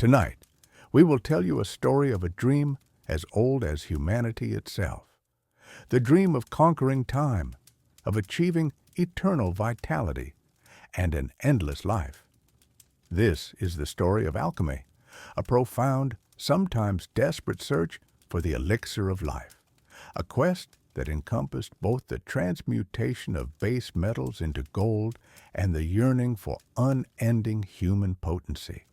Tonight, we will tell you a story of a dream as old as humanity itself. The dream of conquering time, of achieving eternal vitality, and an endless life. This is the story of alchemy, a profound, sometimes desperate search for the elixir of life, a quest that encompassed both the transmutation of base metals into gold and the yearning for unending human potency.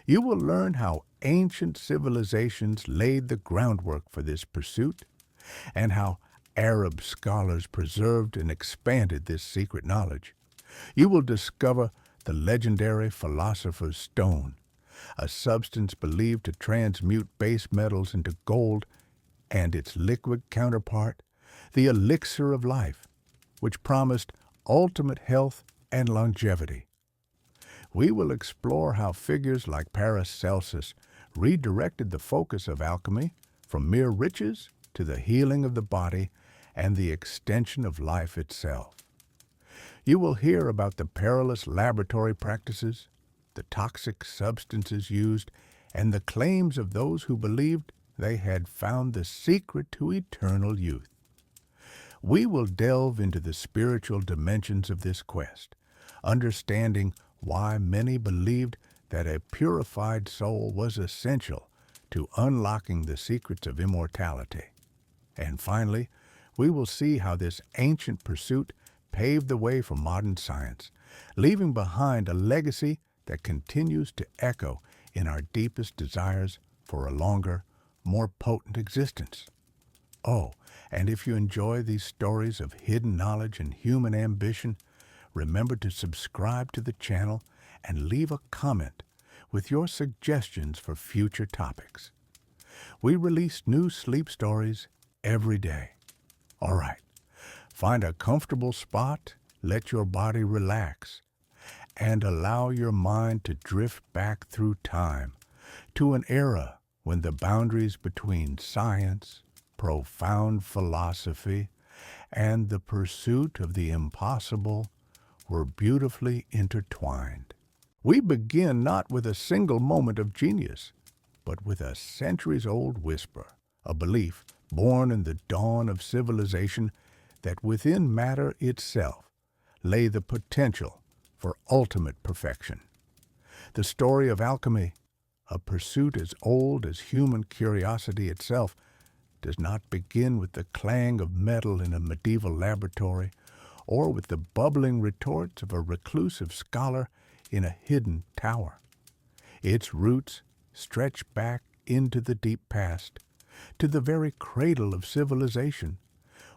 You will learn how ancient civilizations laid the groundwork for this pursuit, and how Arab scholars preserved and expanded this secret knowledge. You will discover the legendary philosopher's stone, a substance believed to transmute base metals into gold, and its liquid counterpart, the elixir of life, which promised ultimate health and longevity. We will explore how figures like Paracelsus redirected the focus of alchemy from mere riches to the healing of the body and the extension of life itself. You will hear about the perilous laboratory practices, the toxic substances used, and the claims of those who believed they had found the secret to eternal youth. We will delve into the spiritual dimensions of this quest, understanding why many believed that a purified soul was essential to unlocking the secrets of immortality. And finally, we will see how this ancient pursuit paved the way for modern science, leaving behind a legacy that continues to echo in our deepest desires for a longer, more potent existence. Oh, and if you enjoy these stories of hidden knowledge and human ambition, remember to subscribe to the channel and leave a comment with your suggestions for future topics. We release new sleep stories every day. All right, find a comfortable spot, let your body relax, and allow your mind to drift back through time to an era when the boundaries between science, profound philosophy, and the pursuit of the impossible were beautifully intertwined. We begin not with a single moment of genius, but with a centuries-old whisper, a belief born in the dawn of civilization that within matter itself lay the potential for ultimate perfection. The story of alchemy, a pursuit as old as human curiosity itself, does not begin with the clang of metal in a medieval laboratory or with the bubbling retorts of a reclusive scholar in a hidden tower. Its roots stretch back into the deep past, to the very cradle of civilization,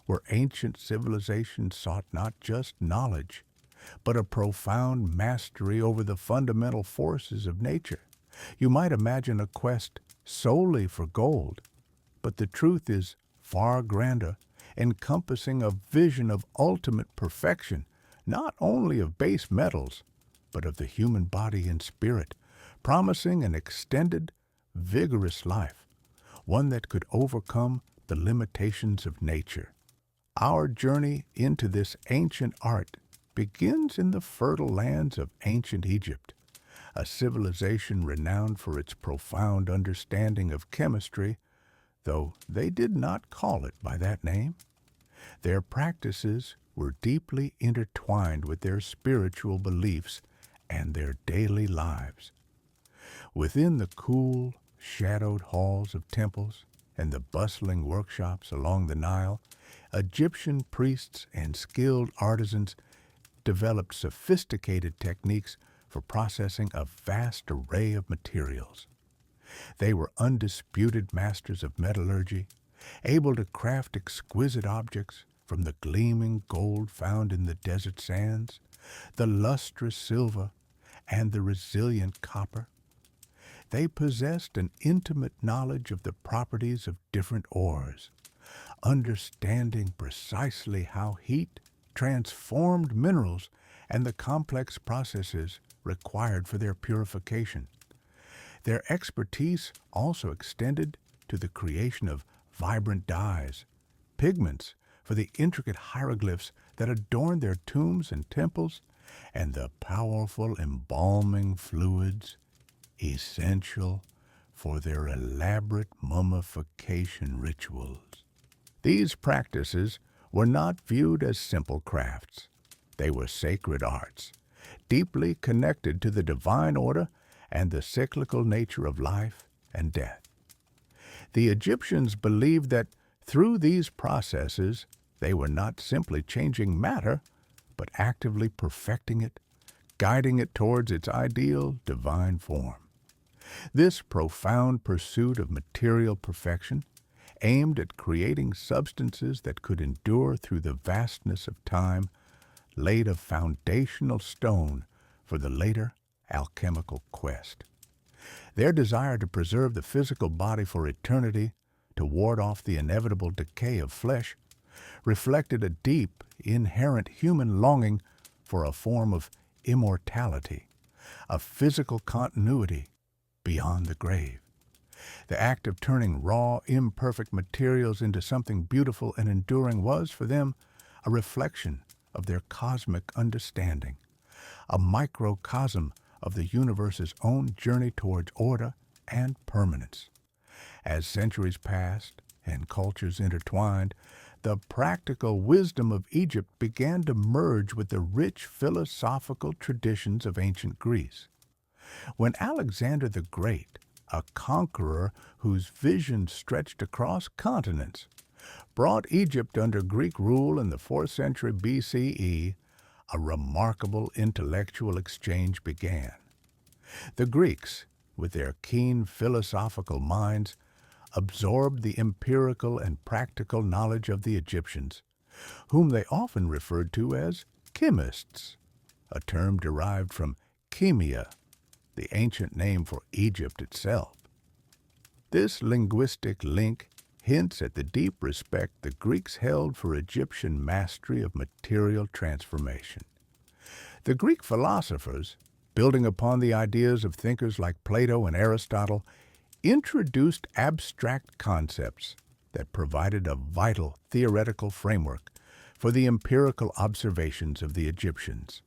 where ancient civilizations sought not just knowledge, but a profound mastery over the fundamental forces of nature. You might imagine a quest solely for gold, but the truth is far grander, encompassing a vision of ultimate perfection, not only of base metals, but of the human body and spirit, promising an extended, vigorous life, one that could overcome the limitations of nature. Our journey into this ancient art begins in the fertile lands of ancient Egypt, a civilization renowned for its profound understanding of chemistry, though they did not call it by that name. Their practices were deeply intertwined with their spiritual beliefs and their daily lives. Within the cool, shadowed halls of temples and the bustling workshops along the Nile, Egyptian priests and skilled artisans developed sophisticated techniques for processing a vast array of materials. They were undisputed masters of metallurgy, able to craft exquisite objects from the gleaming gold found in the desert sands, the lustrous silver, and the resilient copper. They possessed an intimate knowledge of the properties of different ores, understanding precisely how heat transformed minerals and the complex processes required for their purification. Their expertise also extended to the creation of vibrant dyes, pigments for the intricate hieroglyphs that adorned their tombs and temples, and the powerful embalming fluids essential for their elaborate mummification rituals. These practices were not viewed as simple crafts. They were sacred arts, deeply connected to the divine order and the cyclical nature of life and death. The Egyptians believed that through these processes, they were not simply changing matter, but actively perfecting it, guiding it towards its ideal divine form. This profound pursuit of material perfection, aimed at creating substances that could endure through the vastness of time, laid a foundational stone for the later alchemical quest. Their desire to preserve the physical body for eternity, to ward off the inevitable decay of flesh, reflected a deep, inherent human longing for a form of immortality, a physical continuity beyond the grave. The act of turning raw, imperfect materials into something beautiful and enduring was, for them, a reflection of their cosmic understanding, a microcosm of the universe's own journey towards order and permanence. As centuries passed and cultures intertwined, the practical wisdom of Egypt began to merge with the rich philosophical traditions of ancient Greece. When Alexander the Great, a conqueror whose vision stretched across continents, brought Egypt under Greek rule in the 4th century BCE, a remarkable intellectual exchange began. The Greeks, with their keen philosophical minds, absorbed the empirical and practical knowledge of the Egyptians, whom they often referred to as chemists, a term derived from chemia, the ancient name for Egypt itself. This linguistic link hints at the deep respect the Greeks held for Egyptian mastery of material transformation. The Greek philosophers, building upon the ideas of thinkers like Plato and Aristotle, introduced abstract concepts that provided a vital theoretical framework for the empirical observations of the Egyptians.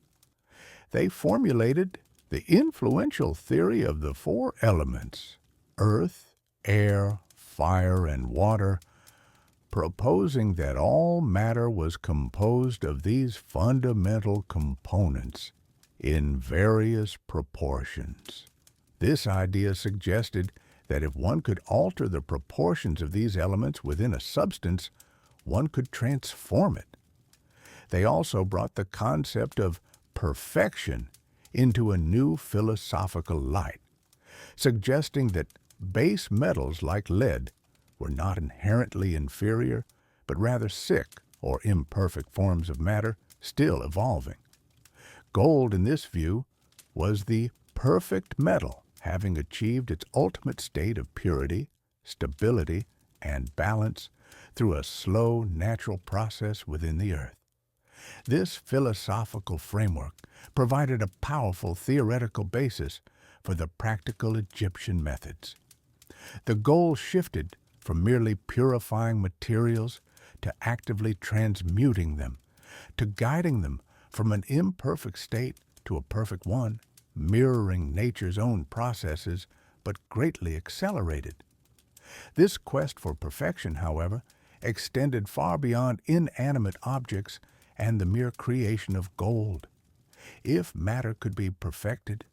They formulated the influential theory of the four elements, earth, air, fire, and water, proposing that all matter was composed of these fundamental components in various proportions. This idea suggested that if one could alter the proportions of these elements within a substance, one could transform it. They also brought the concept of perfection into a new philosophical light, suggesting that base metals like lead were not inherently inferior, but rather sick or imperfect forms of matter still evolving. Gold, in this view, was the perfect metal, having achieved its ultimate state of purity, stability, and balance through a slow, natural process within the earth. This philosophical framework provided a powerful theoretical basis for the practical Egyptian methods. The goal shifted from merely purifying materials to actively transmuting them, to guiding them from an imperfect state to a perfect one, mirroring nature's own processes, but greatly accelerated. This quest for perfection, however, extended far beyond inanimate objects and the mere creation of gold. If matter could be perfected,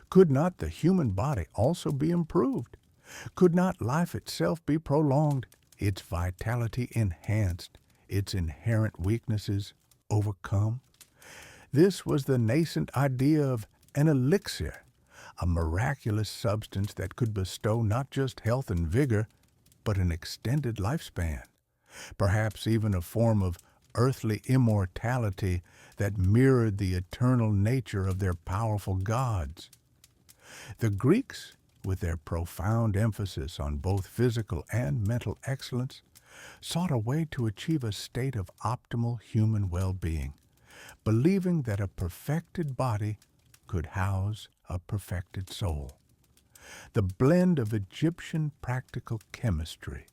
could not the human body also be improved? Could not life itself be prolonged, its vitality enhanced, its inherent weaknesses overcome? This was the nascent idea of an elixir, a miraculous substance that could bestow not just health and vigor, but an extended lifespan, perhaps even a form of earthly immortality that mirrored the eternal nature of their powerful gods. The Greeks, with their profound emphasis on both physical and mental excellence, sought a way to achieve a state of optimal human well-being, believing that a perfected body could house a perfected soul. The blend of Egyptian practical chemistry,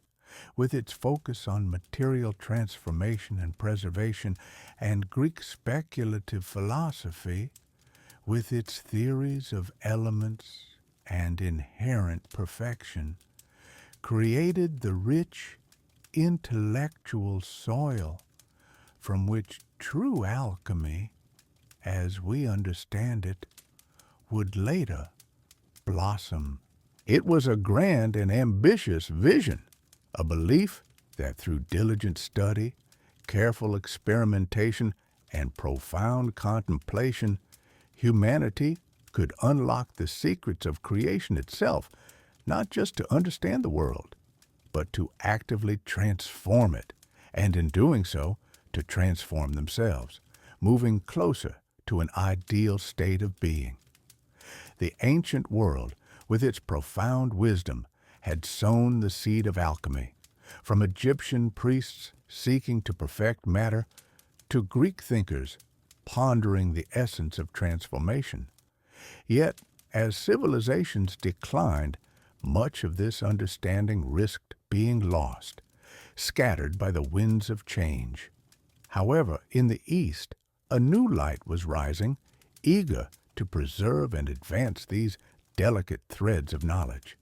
with its focus on material transformation and preservation, and Greek speculative philosophy, with its theories of elements and inherent perfection, created the rich intellectual soil from which true alchemy, as we understand it, would later blossom. It was a grand and ambitious vision, a belief that through diligent study, careful experimentation, and profound contemplation, humanity could unlock the secrets of creation itself, not just to understand the world, but to actively transform it, and in doing so, to transform themselves, moving closer to an ideal state of being. The ancient world, with its profound wisdom, had sown the seed of alchemy, from Egyptian priests seeking to perfect matter to Greek thinkers pondering the essence of transformation. Yet, as civilizations declined, much of this understanding risked being lost, scattered by the winds of change. However, in the East, a new light was rising, eager to preserve and advance these delicate threads of knowledge.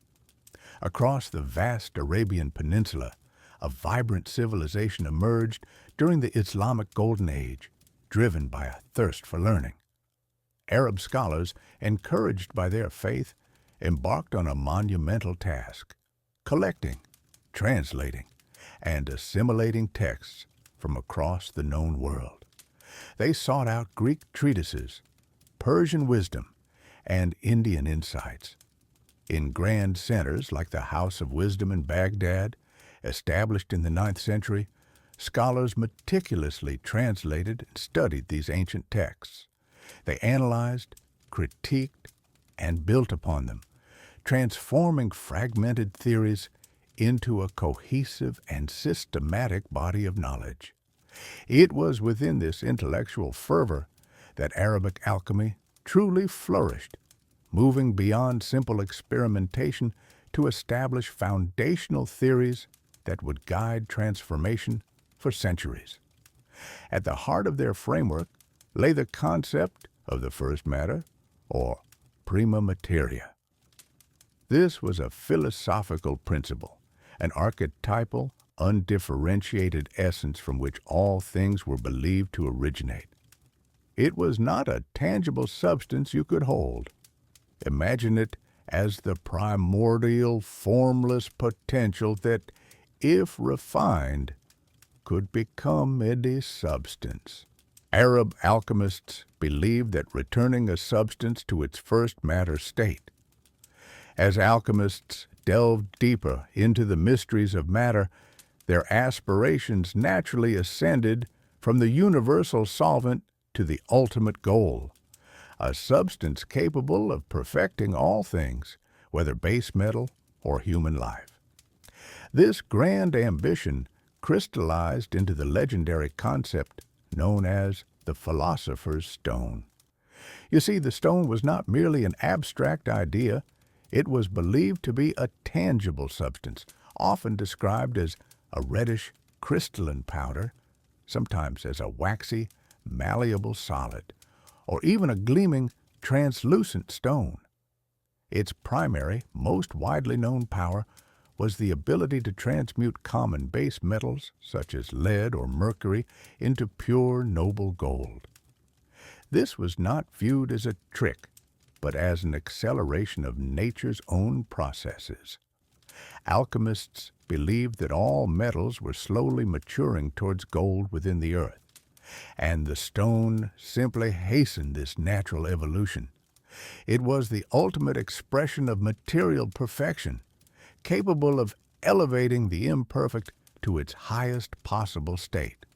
Across the vast Arabian Peninsula, a vibrant civilization emerged during the Islamic Golden Age, driven by a thirst for learning. Arab scholars, encouraged by their faith, embarked on a monumental task, collecting, translating, and assimilating texts from across the known world. They sought out Greek treatises, Persian wisdom, and Indian insights. In grand centers like the House of Wisdom in Baghdad, established in the 9th century, scholars meticulously translated and studied these ancient texts. They analyzed, critiqued, and built upon them, transforming fragmented theories into a cohesive and systematic body of knowledge. It was within this intellectual fervor that Arabic alchemy truly flourished, moving beyond simple experimentation to establish foundational theories that would guide transformation for centuries. At the heart of their framework lay the concept of the first matter, or prima materia. This was a philosophical principle, an archetypal, undifferentiated essence from which all things were believed to originate. It was not a tangible substance you could hold. Imagine it as the primordial, formless potential that, if refined, could become any substance. Arab alchemists believed that returning a substance to its first matter state. As alchemists delved deeper into the mysteries of matter, their aspirations naturally ascended from the universal solvent to the ultimate goal, a substance capable of perfecting all things, whether base metal or human life. This grand ambition crystallized into the legendary concept known as the Philosopher's Stone. You see, the stone was not merely an abstract idea. It was believed to be a tangible substance, often described as a reddish crystalline powder, sometimes as a waxy, malleable solid, or even a gleaming, translucent stone. Its primary, most widely known power was the ability to transmute common base metals, such as lead or mercury, into pure, noble gold. This was not viewed as a trick, but as an acceleration of nature's own processes. Alchemists believed that all metals were slowly maturing towards gold within the earth, and the stone simply hastened this natural evolution. It was the ultimate expression of material perfection, capable of elevating the imperfect to its highest possible state.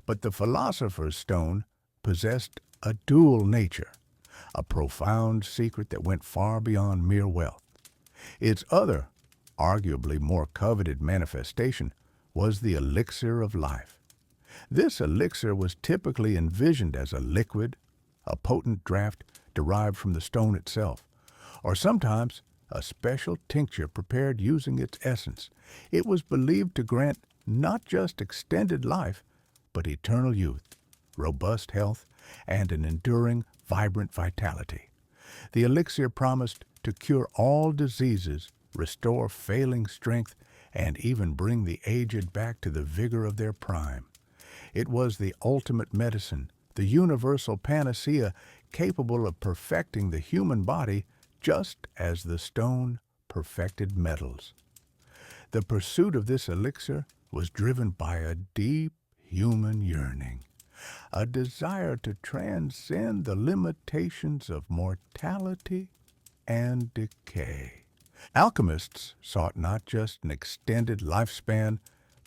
But the Philosopher's Stone possessed a dual nature, a profound secret that went far beyond mere wealth. Its other, arguably more coveted manifestation was the elixir of life. This elixir was typically envisioned as a liquid, a potent draught derived from the stone itself, or sometimes a special tincture prepared using its essence. It was believed to grant not just extended life, but eternal youth, robust health, and an enduring, vibrant vitality. The elixir promised to cure all diseases, restore failing strength, and even bring the aged back to the vigor of their prime. It was the ultimate medicine, the universal panacea capable of perfecting the human body just as the stone perfected metals. The pursuit of this elixir was driven by a deep human yearning, a desire to transcend the limitations of mortality and decay. Alchemists sought not just an extended lifespan,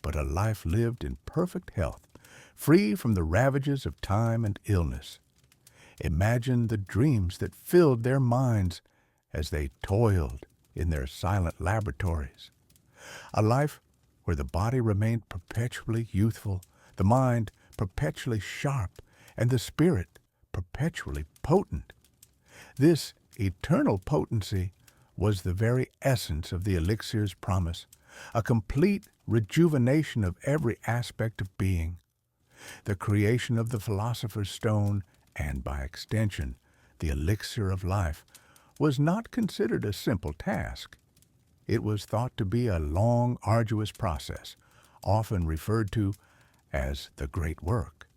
but a life lived in perfect health, free from the ravages of time and illness. Imagine the dreams that filled their minds as they toiled in their silent laboratories. A life where the body remained perpetually youthful, the mind perpetually sharp, and the spirit perpetually potent. This eternal potency was the very essence of the elixir's promise, a complete rejuvenation of every aspect of being. The creation of the philosopher's stone, and by extension, the elixir of life, was not considered a simple task. It was thought to be a long, arduous process, often referred to as the great work.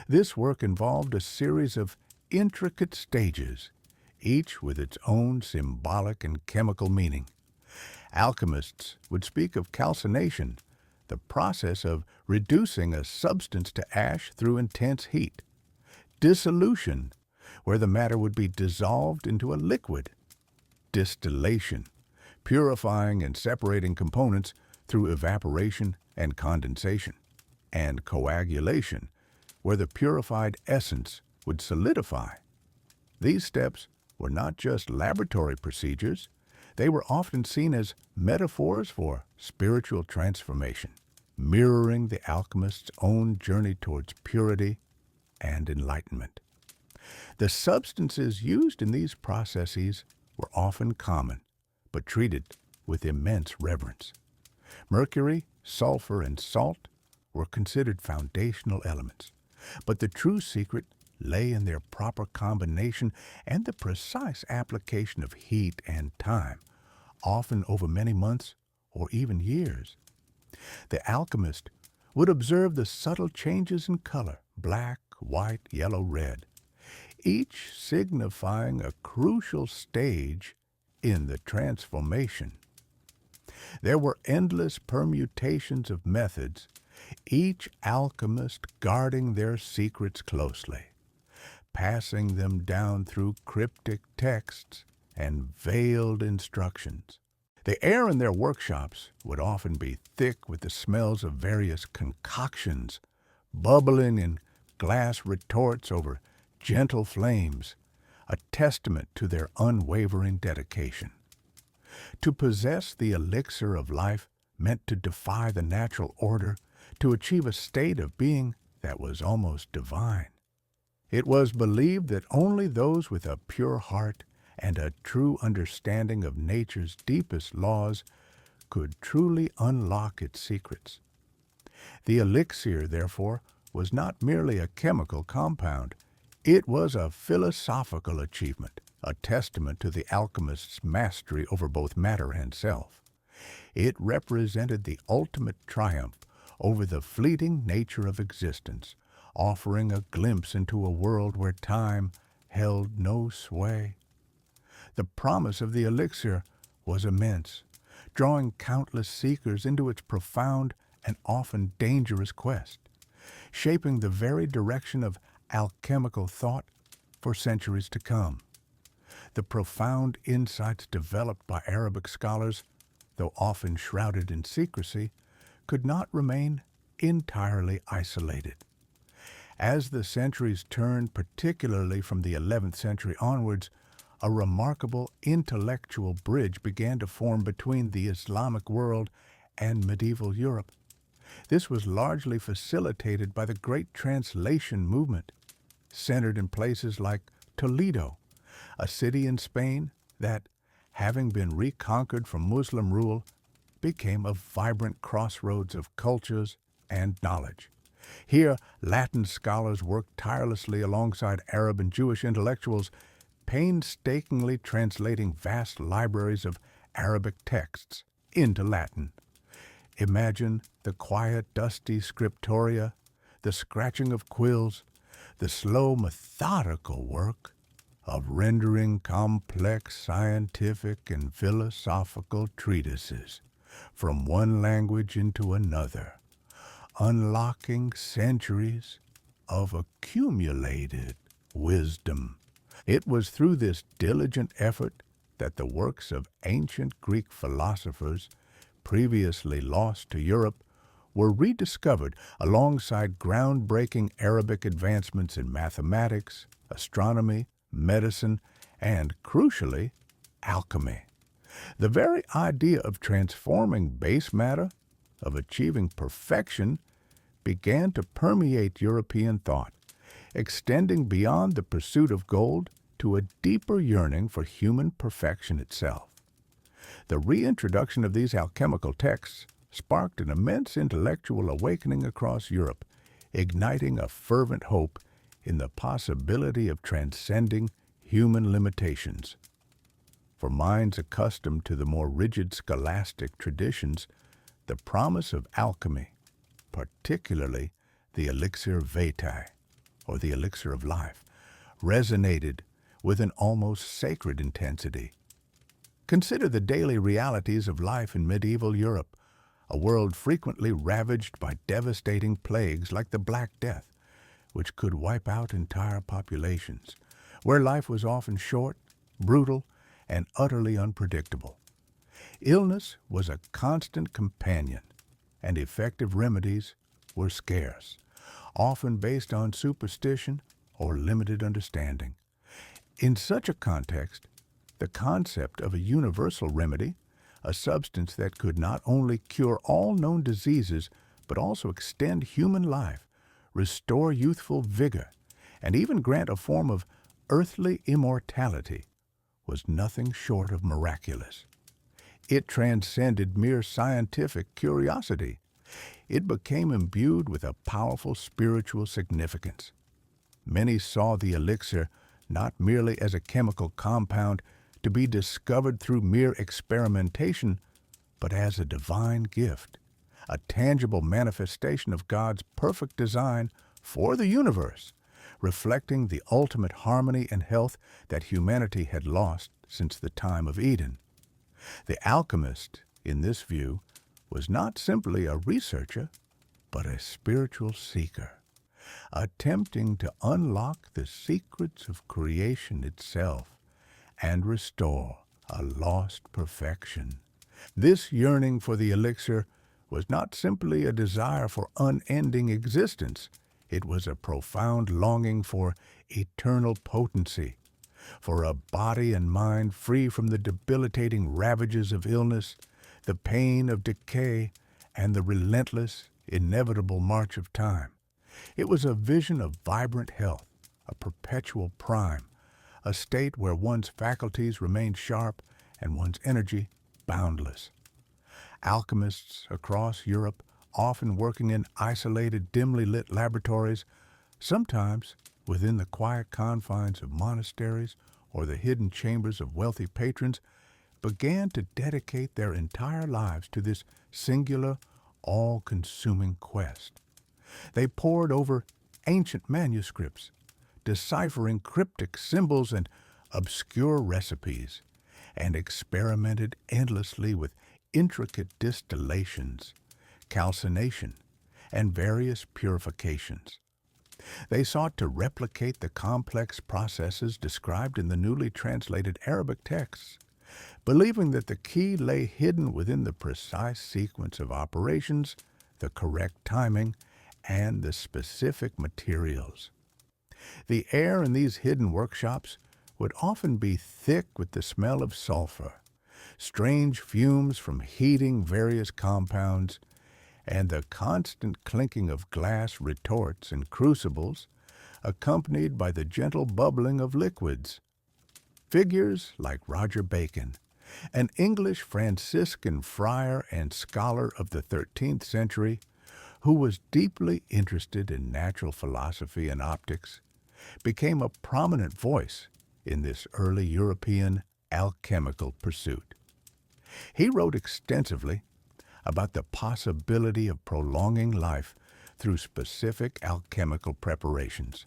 This work involved a series of intricate stages, each with its own symbolic and chemical meaning. Alchemists would speak of calcination, the process of reducing a substance to ash through intense heat; dissolution, where the matter would be dissolved into a liquid; distillation, purifying and separating components through evaporation and condensation; and coagulation, where the purified essence would solidify. These steps were not just laboratory procedures, they were often seen as metaphors for spiritual transformation, mirroring the alchemist's own journey towards purity and enlightenment. The substances used in these processes were often common, but treated with immense reverence. Mercury, sulfur, and salt were considered foundational elements, but the true secret lay in their proper combination and the precise application of heat and time, often over many months or even years. The alchemist would observe the subtle changes in color, black, white, yellow, red, each signifying a crucial stage in the transformation. There were endless permutations of methods, each alchemist guarding their secrets closely, passing them down through cryptic texts and veiled instructions. The air in their workshops would often be thick with the smells of various concoctions, bubbling in glass retorts over gentle flames, a testament to their unwavering dedication. To possess the elixir of life meant to defy the natural order, to achieve a state of being that was almost divine. It was believed that only those with a pure heart and a true understanding of nature's deepest laws could truly unlock its secrets. The elixir, therefore, was not merely a chemical compound. It was a philosophical achievement, a testament to the alchemist's mastery over both matter and self. It represented the ultimate triumph over the fleeting nature of existence, offering a glimpse into a world where time held no sway. The promise of the elixir was immense, drawing countless seekers into its profound and often dangerous quest, shaping the very direction of alchemical thought for centuries to come. The profound insights developed by Arabic scholars, though often shrouded in secrecy, could not remain entirely isolated. As the centuries turned, particularly from the 11th century onwards, a remarkable intellectual bridge began to form between the Islamic world and medieval Europe. This was largely facilitated by the Great Translation movement, centered in places like Toledo, a city in Spain that, having been reconquered from Muslim rule, became a vibrant crossroads of cultures and knowledge. Here, Latin scholars worked tirelessly alongside Arab and Jewish intellectuals, painstakingly translating vast libraries of Arabic texts into Latin. Imagine the quiet, dusty scriptoria, the scratching of quills, the slow, methodical work of rendering complex scientific and philosophical treatises from one language into another, unlocking centuries of accumulated wisdom. It was through this diligent effort that the works of ancient Greek philosophers, previously lost to Europe, were rediscovered alongside groundbreaking Arabic advancements in mathematics, astronomy, medicine, and, crucially, alchemy. The very idea of transforming base matter, of achieving perfection, began to permeate European thought, extending beyond the pursuit of gold to a deeper yearning for human perfection itself. The reintroduction of these alchemical texts sparked an immense intellectual awakening across Europe, igniting a fervent hope in the possibility of transcending human limitations. For minds accustomed to the more rigid scholastic traditions, the promise of alchemy, particularly the elixir vitae, or the elixir of life, resonated with an almost sacred intensity. Consider the daily realities of life in medieval Europe, a world frequently ravaged by devastating plagues like the Black Death, which could wipe out entire populations, where life was often short, brutal, and utterly unpredictable. Illness was a constant companion, and effective remedies were scarce, often based on superstition or limited understanding. In such a context, the concept of a universal remedy, a substance that could not only cure all known diseases but also extend human life, restore youthful vigor, and even grant a form of earthly immortality, was nothing short of miraculous. It transcended mere scientific curiosity. It became imbued with a powerful spiritual significance. Many saw the elixir not merely as a chemical compound to be discovered through mere experimentation, but as a divine gift, a tangible manifestation of God's perfect design for the universe, reflecting the ultimate harmony and health that humanity had lost since the time of Eden. The alchemist, in this view, was not simply a researcher, but a spiritual seeker, attempting to unlock the secrets of creation itself and restore a lost perfection. This yearning for the elixir was not simply a desire for unending existence. It was a profound longing for eternal potency, for a body and mind free from the debilitating ravages of illness, the pain of decay, and the relentless, inevitable march of time. It was a vision of vibrant health, a perpetual prime, a state where one's faculties remained sharp and one's energy boundless. Alchemists across Europe, often working in isolated, dimly lit laboratories, sometimes within the quiet confines of monasteries or the hidden chambers of wealthy patrons, began to dedicate their entire lives to this singular, all-consuming quest. They pored over ancient manuscripts, deciphering cryptic symbols and obscure recipes, and experimented endlessly with intricate distillations, calcination, and various purifications. They sought to replicate the complex processes described in the newly translated Arabic texts, believing that the key lay hidden within the precise sequence of operations, the correct timing, and the specific materials. The air in these hidden workshops would often be thick with the smell of sulfur, strange fumes from heating various compounds, and the constant clinking of glass retorts and crucibles, accompanied by the gentle bubbling of liquids. Figures like Roger Bacon, an English Franciscan friar and scholar of the 13th century, who was deeply interested in natural philosophy and optics, became a prominent voice in this early European alchemical pursuit. He wrote extensively about the possibility of prolonging life through specific alchemical preparations,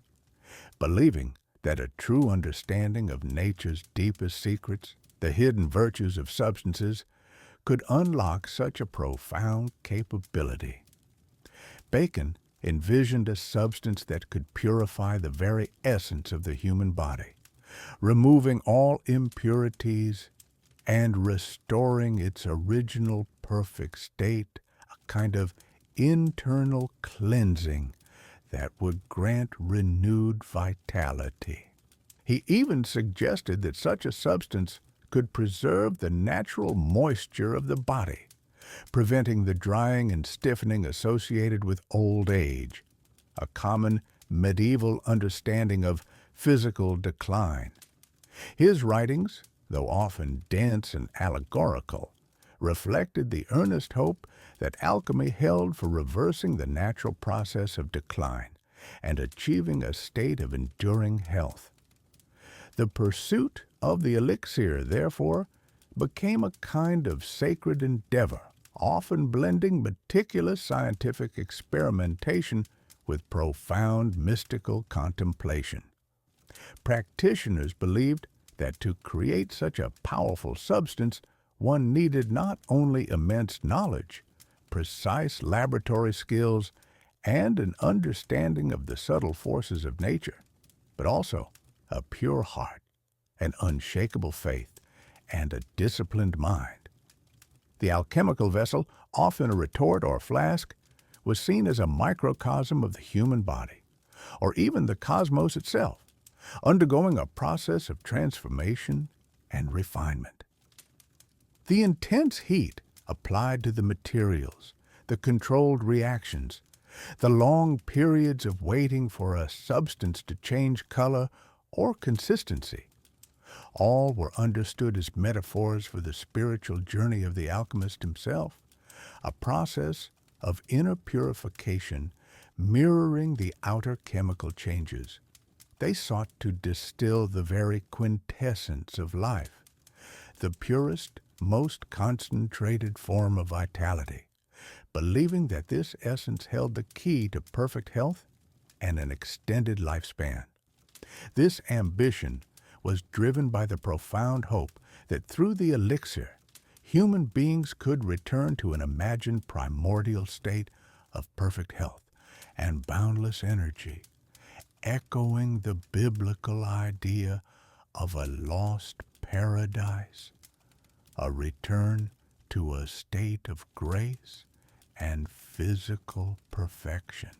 believing that a true understanding of nature's deepest secrets, the hidden virtues of substances, could unlock such a profound capability. Bacon envisioned a substance that could purify the very essence of the human body, removing all impurities and restoring its original perfect state, a kind of internal cleansing that would grant renewed vitality. He even suggested that such a substance could preserve the natural moisture of the body, preventing the drying and stiffening associated with old age, a common medieval understanding of physical decline. His writings, though often dense and allegorical, reflected the earnest hope that alchemy held for reversing the natural process of decline and achieving a state of enduring health. The pursuit of the elixir, therefore, became a kind of sacred endeavor, often blending meticulous scientific experimentation with profound mystical contemplation. Practitioners believed that to create such a powerful substance, one needed not only immense knowledge, precise laboratory skills, and an understanding of the subtle forces of nature, but also a pure heart, an unshakable faith, and a disciplined mind. The alchemical vessel, often a retort or flask, was seen as a microcosm of the human body, or even the cosmos itself, undergoing a process of transformation and refinement. The intense heat applied to the materials, the controlled reactions, the long periods of waiting for a substance to change color or consistency, all were understood as metaphors for the spiritual journey of the alchemist himself, a process of inner purification mirroring the outer chemical changes. They sought to distill the very quintessence of life, the purest, most concentrated form of vitality, believing that this essence held the key to perfect health and an extended lifespan. This ambition was driven by the profound hope that through the elixir, human beings could return to an imagined primordial state of perfect health and boundless energy, echoing the biblical idea of a lost paradise, a return to a state of grace and physical perfection.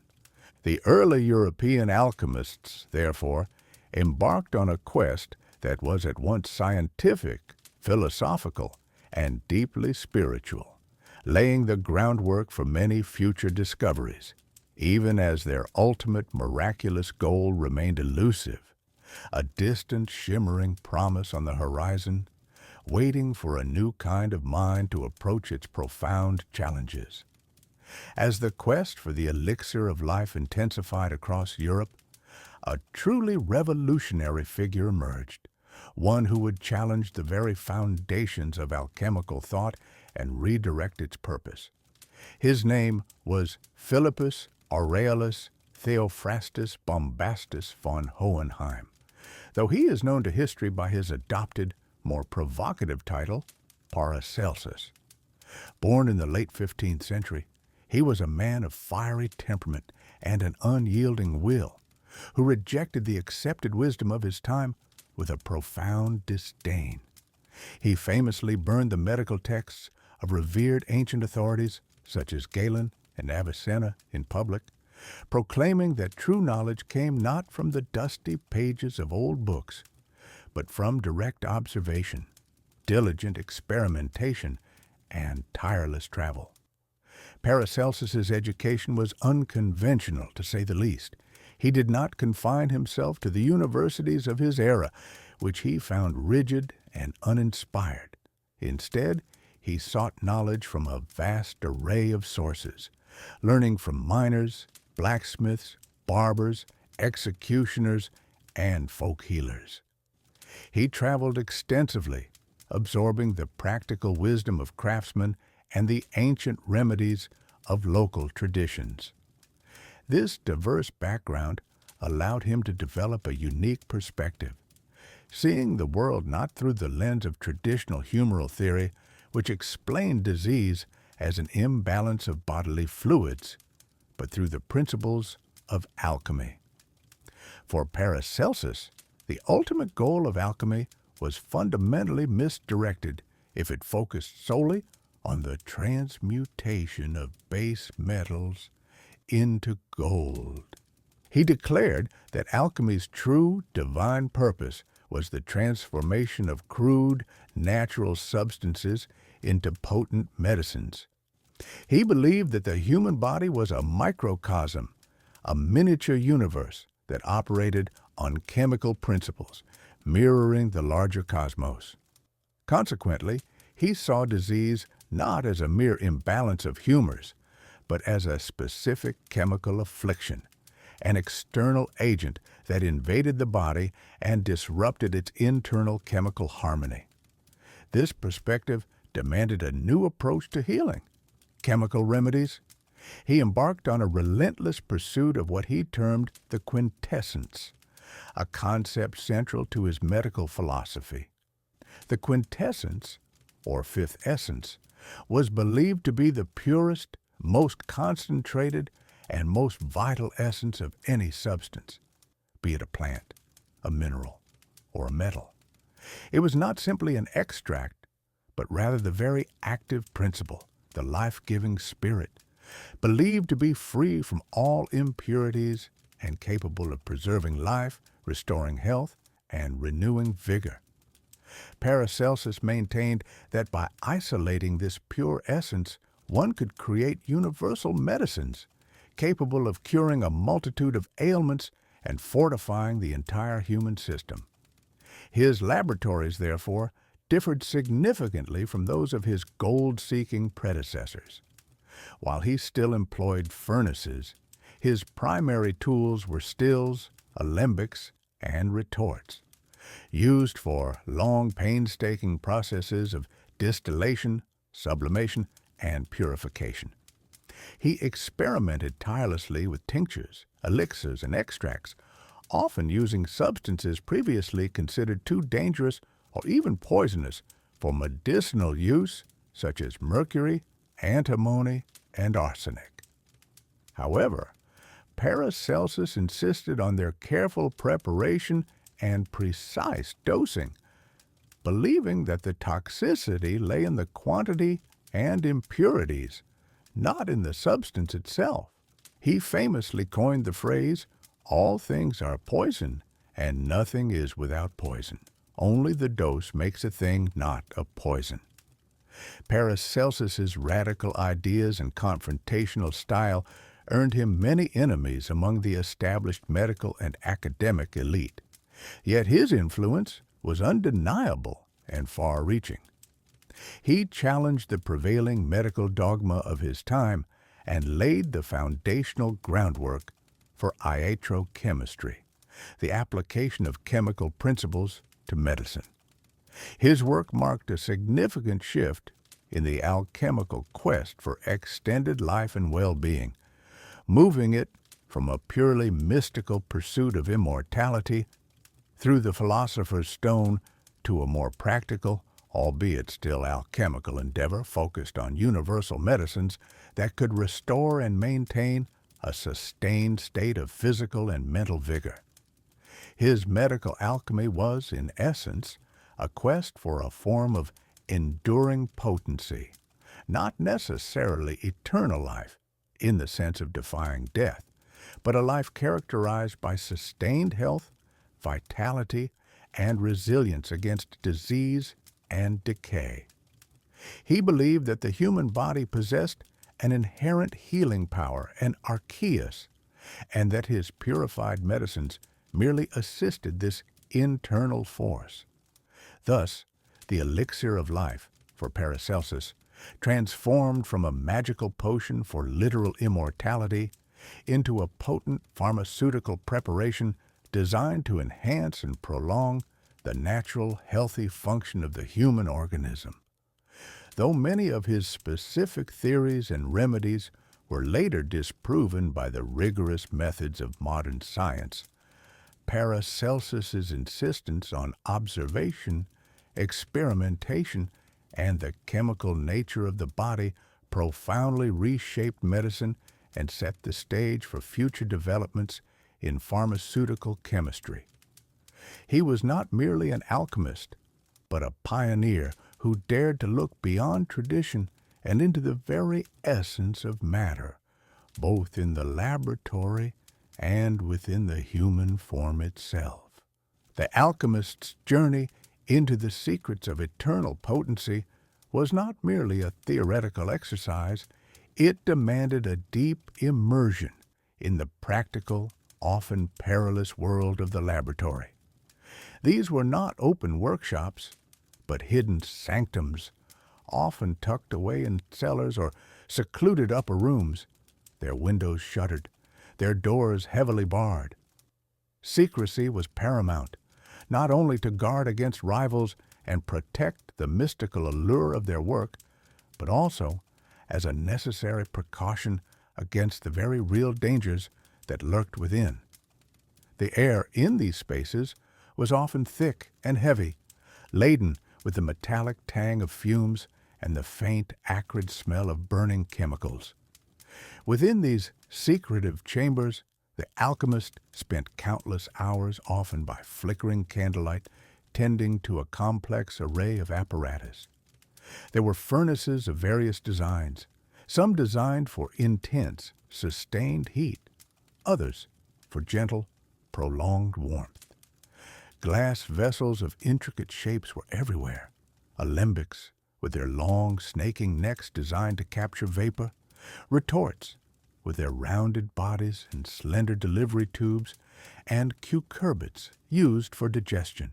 The early European alchemists, therefore, embarked on a quest that was at once scientific, philosophical, and deeply spiritual, laying the groundwork for many future discoveries, even as their ultimate miraculous goal remained elusive, a distant shimmering promise on the horizon, waiting for a new kind of mind to approach its profound challenges. As the quest for the elixir of life intensified across Europe, a truly revolutionary figure emerged, one who would challenge the very foundations of alchemical thought and redirect its purpose. His name was Philippus Aureolus Theophrastus Bombastus von Hohenheim, though he is known to history by his adopted, more provocative title, Paracelsus. Born in the late 15th century, he was a man of fiery temperament and an unyielding will, who rejected the accepted wisdom of his time with a profound disdain. He famously burned the medical texts of revered ancient authorities such as Galen and Avicenna in public, proclaiming that true knowledge came not from the dusty pages of old books, but from direct observation, diligent experimentation, and tireless travel. Paracelsus's education was unconventional, to say the least. He did not confine himself to the universities of his era, which he found rigid and uninspired. Instead, he sought knowledge from a vast array of sources, learning from miners, blacksmiths, barbers, executioners, and folk healers. He traveled extensively, absorbing the practical wisdom of craftsmen and the ancient remedies of local traditions. This diverse background allowed him to develop a unique perspective, seeing the world not through the lens of traditional humoral theory, which explained disease as an imbalance of bodily fluids, but through the principles of alchemy. For Paracelsus, the ultimate goal of alchemy was fundamentally misdirected if it focused solely on the transmutation of base metals into gold. He declared that alchemy's true divine purpose was the transformation of crude, natural substances into potent medicines. He believed that the human body was a microcosm, a miniature universe that operated on chemical principles, mirroring the larger cosmos. Consequently, he saw disease not as a mere imbalance of humors, but as a specific chemical affliction, an external agent that invaded the body and disrupted its internal chemical harmony. This perspective demanded a new approach to healing. Chemical remedies. He embarked on a relentless pursuit of what he termed the quintessence, a concept central to his medical philosophy. The quintessence, or fifth essence, was believed to be the purest, most concentrated, and most vital essence of any substance, be it a plant, a mineral, or a metal. It was not simply an extract, but rather the very active principle, the life-giving spirit, believed to be free from all impurities and capable of preserving life, restoring health, and renewing vigor. Paracelsus maintained that by isolating this pure essence, one could create universal medicines, capable of curing a multitude of ailments and fortifying the entire human system. His laboratories, therefore, differed significantly from those of his gold-seeking predecessors. While he still employed furnaces, his primary tools were stills, alembics, and retorts, used for long, painstaking processes of distillation, sublimation, and purification. He experimented tirelessly with tinctures, elixirs, and extracts, often using substances previously considered too dangerous or even poisonous for medicinal use, such as mercury, antimony, and arsenic. However, Paracelsus insisted on their careful preparation and precise dosing, believing that the toxicity lay in the quantity and impurities, not in the substance itself. He famously coined the phrase, "All things are poison, and nothing is without poison. Only the dose makes a thing not a poison." Paracelsus's radical ideas and confrontational style earned him many enemies among the established medical and academic elite. Yet his influence was undeniable and far-reaching. He challenged the prevailing medical dogma of his time and laid the foundational groundwork for iatrochemistry, the application of chemical principles to medicine. His work marked a significant shift in the alchemical quest for extended life and well-being, moving it from a purely mystical pursuit of immortality through the philosopher's stone to a more practical, albeit still alchemical endeavor focused on universal medicines that could restore and maintain a sustained state of physical and mental vigor. His medical alchemy was, in essence, a quest for a form of enduring potency, not necessarily eternal life in the sense of defying death, but a life characterized by sustained health, vitality, and resilience against disease and decay. He believed that the human body possessed an inherent healing power, an archeus, and that his purified medicines merely assisted this internal force. Thus, the elixir of life, for Paracelsus, transformed from a magical potion for literal immortality into a potent pharmaceutical preparation designed to enhance and prolong the natural, healthy function of the human organism. Though many of his specific theories and remedies were later disproven by the rigorous methods of modern science, Paracelsus's insistence on observation, experimentation, and the chemical nature of the body profoundly reshaped medicine and set the stage for future developments in pharmaceutical chemistry. He was not merely an alchemist, but a pioneer who dared to look beyond tradition and into the very essence of matter, both in the laboratory and within the human form itself. The alchemist's journey into the secrets of eternal potency was not merely a theoretical exercise, it demanded a deep immersion in the practical, often perilous world of the laboratory. These were not open workshops, but hidden sanctums, often tucked away in cellars or secluded upper rooms, their windows shuttered, their doors heavily barred. Secrecy was paramount, not only to guard against rivals and protect the mystical allure of their work, but also as a necessary precaution against the very real dangers that lurked within. The air in these spaces was often thick and heavy, laden with the metallic tang of fumes and the faint, acrid smell of burning chemicals. Within these secretive chambers, the alchemist spent countless hours, often by flickering candlelight, tending to a complex array of apparatus. There were furnaces of various designs, some designed for intense, sustained heat, others for gentle, prolonged warmth. Glass vessels of intricate shapes were everywhere, alembics with their long, snaking necks designed to capture vapor, retorts with their rounded bodies and slender delivery tubes, and cucurbits used for digestion.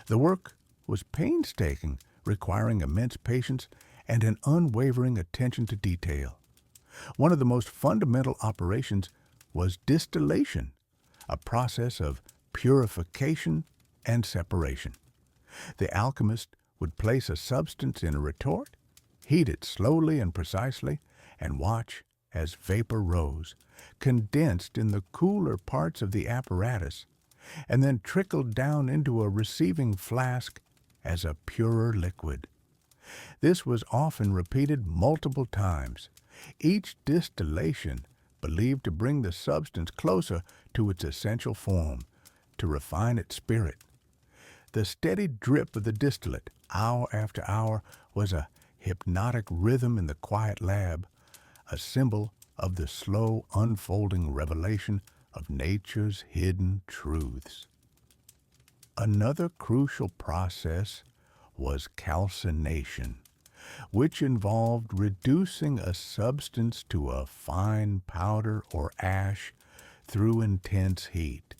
The work was painstaking, requiring immense patience and an unwavering attention to detail. One of the most fundamental operations was distillation, a process of purification and separation. The alchemist would place a substance in a retort, heat it slowly and precisely, and watch as vapor rose, condensed in the cooler parts of the apparatus, and then trickled down into a receiving flask as a purer liquid. This was often repeated multiple times, each distillation believed to bring the substance closer to its essential form, to refine its spirit. The steady drip of the distillate, hour after hour, was a hypnotic rhythm in the quiet lab, a symbol of the slow unfolding revelation of nature's hidden truths. Another crucial process was calcination, which involved reducing a substance to a fine powder or ash through intense heat.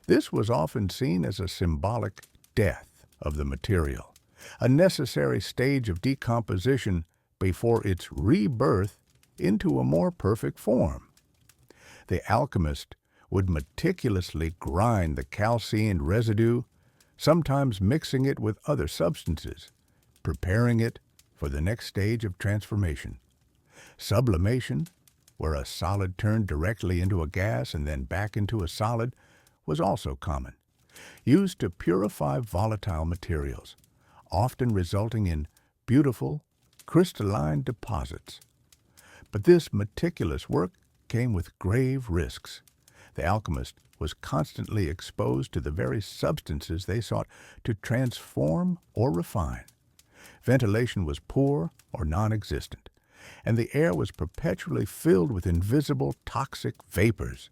This was often seen as a symbolic death of the material, a necessary stage of decomposition before its rebirth into a more perfect form. The alchemist would meticulously grind the calcined residue, sometimes mixing it with other substances, preparing it for the next stage of transformation. Sublimation, where a solid turned directly into a gas and then back into a solid, was also common, used to purify volatile materials, often resulting in beautiful, crystalline deposits. But this meticulous work came with grave risks. The alchemist was constantly exposed to the very substances they sought to transform or refine. Ventilation was poor or non-existent, and the air was perpetually filled with invisible toxic vapors.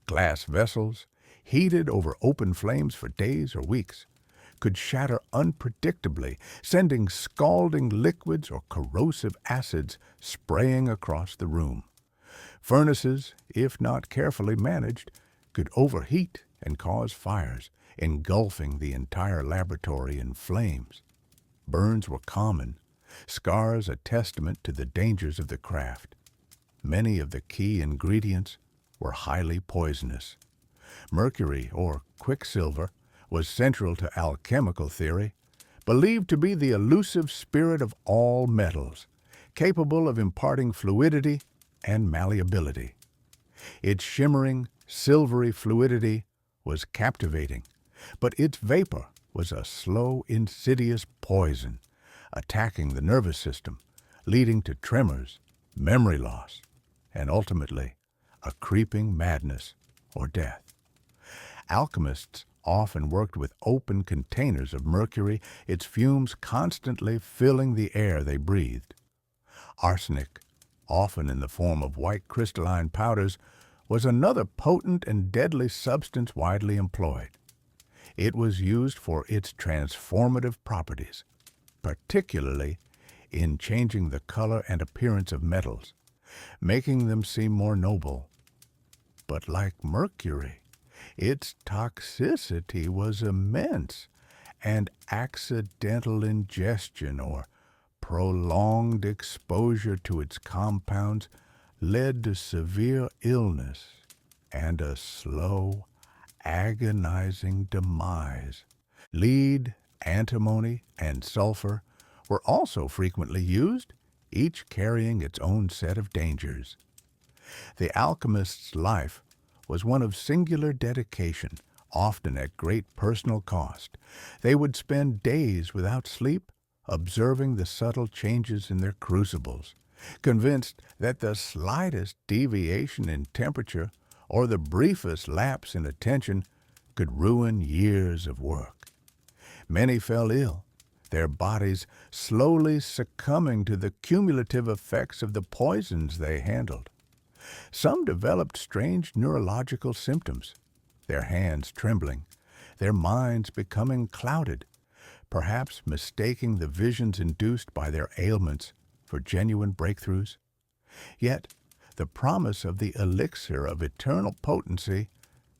Glass vessels, heated over open flames for days or weeks, could shatter unpredictably, sending scalding liquids or corrosive acids spraying across the room. Furnaces, if not carefully managed, could overheat and cause fires, engulfing the entire laboratory in flames. Burns were common, scars a testament to the dangers of the craft. Many of the key ingredients were highly poisonous. Mercury, or quicksilver, was central to alchemical theory, believed to be the elusive spirit of all metals, capable of imparting fluidity and malleability. Its shimmering, silvery fluidity was captivating, but its vapor was a slow, insidious poison, attacking the nervous system, leading to tremors, memory loss, and ultimately a creeping madness or death. Alchemists often worked with open containers of mercury, its fumes constantly filling the air they breathed. Arsenic, often in the form of white crystalline powders, was another potent and deadly substance widely employed. It was used for its transformative properties, particularly in changing the color and appearance of metals, making them seem more noble. But like mercury, its toxicity was immense, and accidental ingestion or prolonged exposure to its compounds led to severe illness and a slow, agonizing demise. Lead, antimony, and sulfur were also frequently used, each carrying its own set of dangers. The alchemist's life was one of singular dedication, often at great personal cost. They would spend days without sleep, observing the subtle changes in their crucibles, convinced that the slightest deviation in temperature or the briefest lapse in attention could ruin years of work. Many fell ill, their bodies slowly succumbing to the cumulative effects of the poisons they handled. Some developed strange neurological symptoms, their hands trembling, their minds becoming clouded, perhaps mistaking the visions induced by their ailments for genuine breakthroughs. Yet, the promise of the elixir of eternal potency,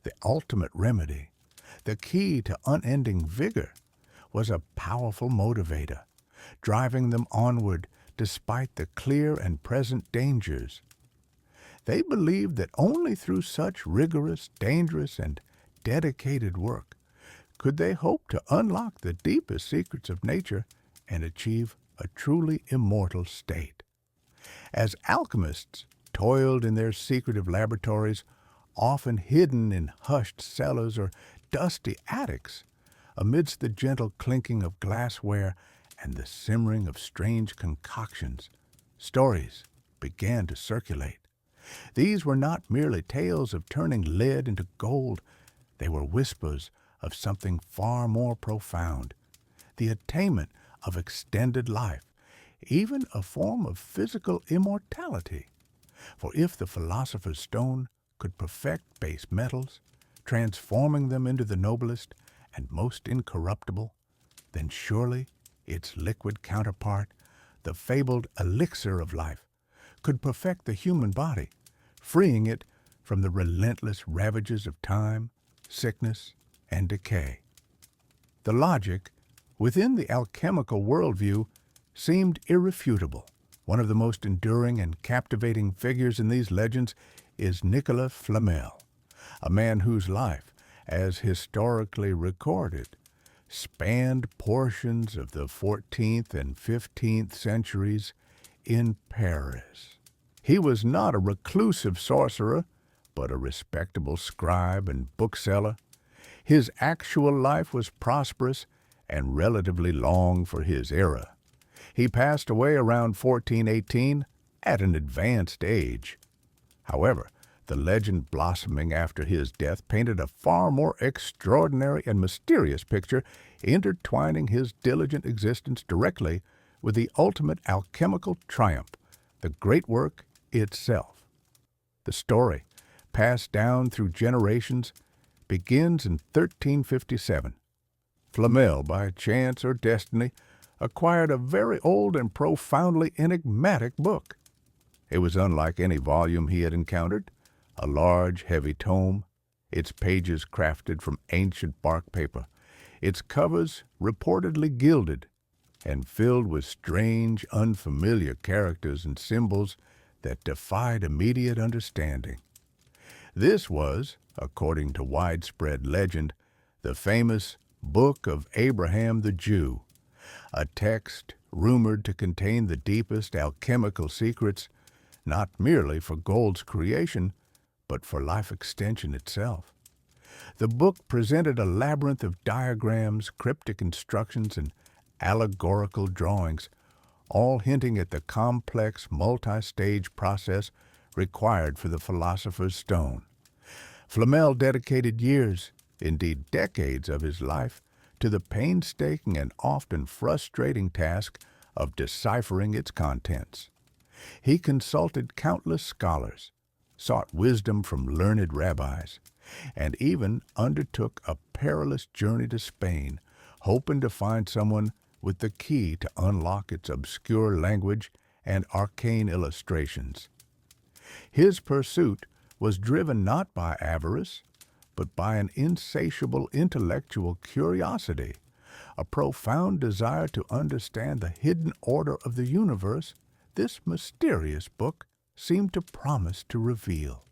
the ultimate remedy, the key to unending vigor, was a powerful motivator, driving them onward despite the clear and present dangers. They believed that only through such rigorous, dangerous, and dedicated work could they hope to unlock the deepest secrets of nature and achieve a truly immortal state. As alchemists toiled in their secretive laboratories, often hidden in hushed cellars or dusty attics, amidst the gentle clinking of glassware and the simmering of strange concoctions, stories began to circulate. These were not merely tales of turning lead into gold. They were whispers of something far more profound, the attainment of extended life, even a form of physical immortality. For if the philosopher's stone could perfect base metals, transforming them into the noblest and most incorruptible, then surely its liquid counterpart, the fabled elixir of life, could perfect the human body, freeing it from the relentless ravages of time, sickness, and decay. The logic within the alchemical worldview seemed irrefutable. One of the most enduring and captivating figures in these legends is Nicolas Flamel, a man whose life, as historically recorded, spanned portions of the 14th and 15th centuries in Paris. He was not a reclusive sorcerer, but a respectable scribe and bookseller. His actual life was prosperous and relatively long for his era. He passed away around 1418 at an advanced age. However, the legend blossoming after his death painted a far more extraordinary and mysterious picture, intertwining his diligent existence directly with the ultimate alchemical triumph, the great work itself. The story, passed down through generations, begins in 1357. Flamel, by chance or destiny, acquired a very old and profoundly enigmatic book. It was unlike any volume he had encountered, a large, heavy tome, its pages crafted from ancient bark paper, its covers reportedly gilded, and filled with strange, unfamiliar characters and symbols that defied immediate understanding. This was, according to widespread legend, the famous Book of Abraham the Jew, a text rumored to contain the deepest alchemical secrets, not merely for gold's creation, but for life extension itself. The book presented a labyrinth of diagrams, cryptic instructions, and allegorical drawings, all hinting at the complex multi-stage process required for the philosopher's stone. Flamel dedicated years, indeed decades of his life, to the painstaking and often frustrating task of deciphering its contents. He consulted countless scholars, sought wisdom from learned rabbis, and even undertook a perilous journey to Spain, hoping to find someone with the key to unlock its obscure language and arcane illustrations. His pursuit was driven not by avarice, but by an insatiable intellectual curiosity, a profound desire to understand the hidden order of the universe this mysterious book seemed to promise to reveal.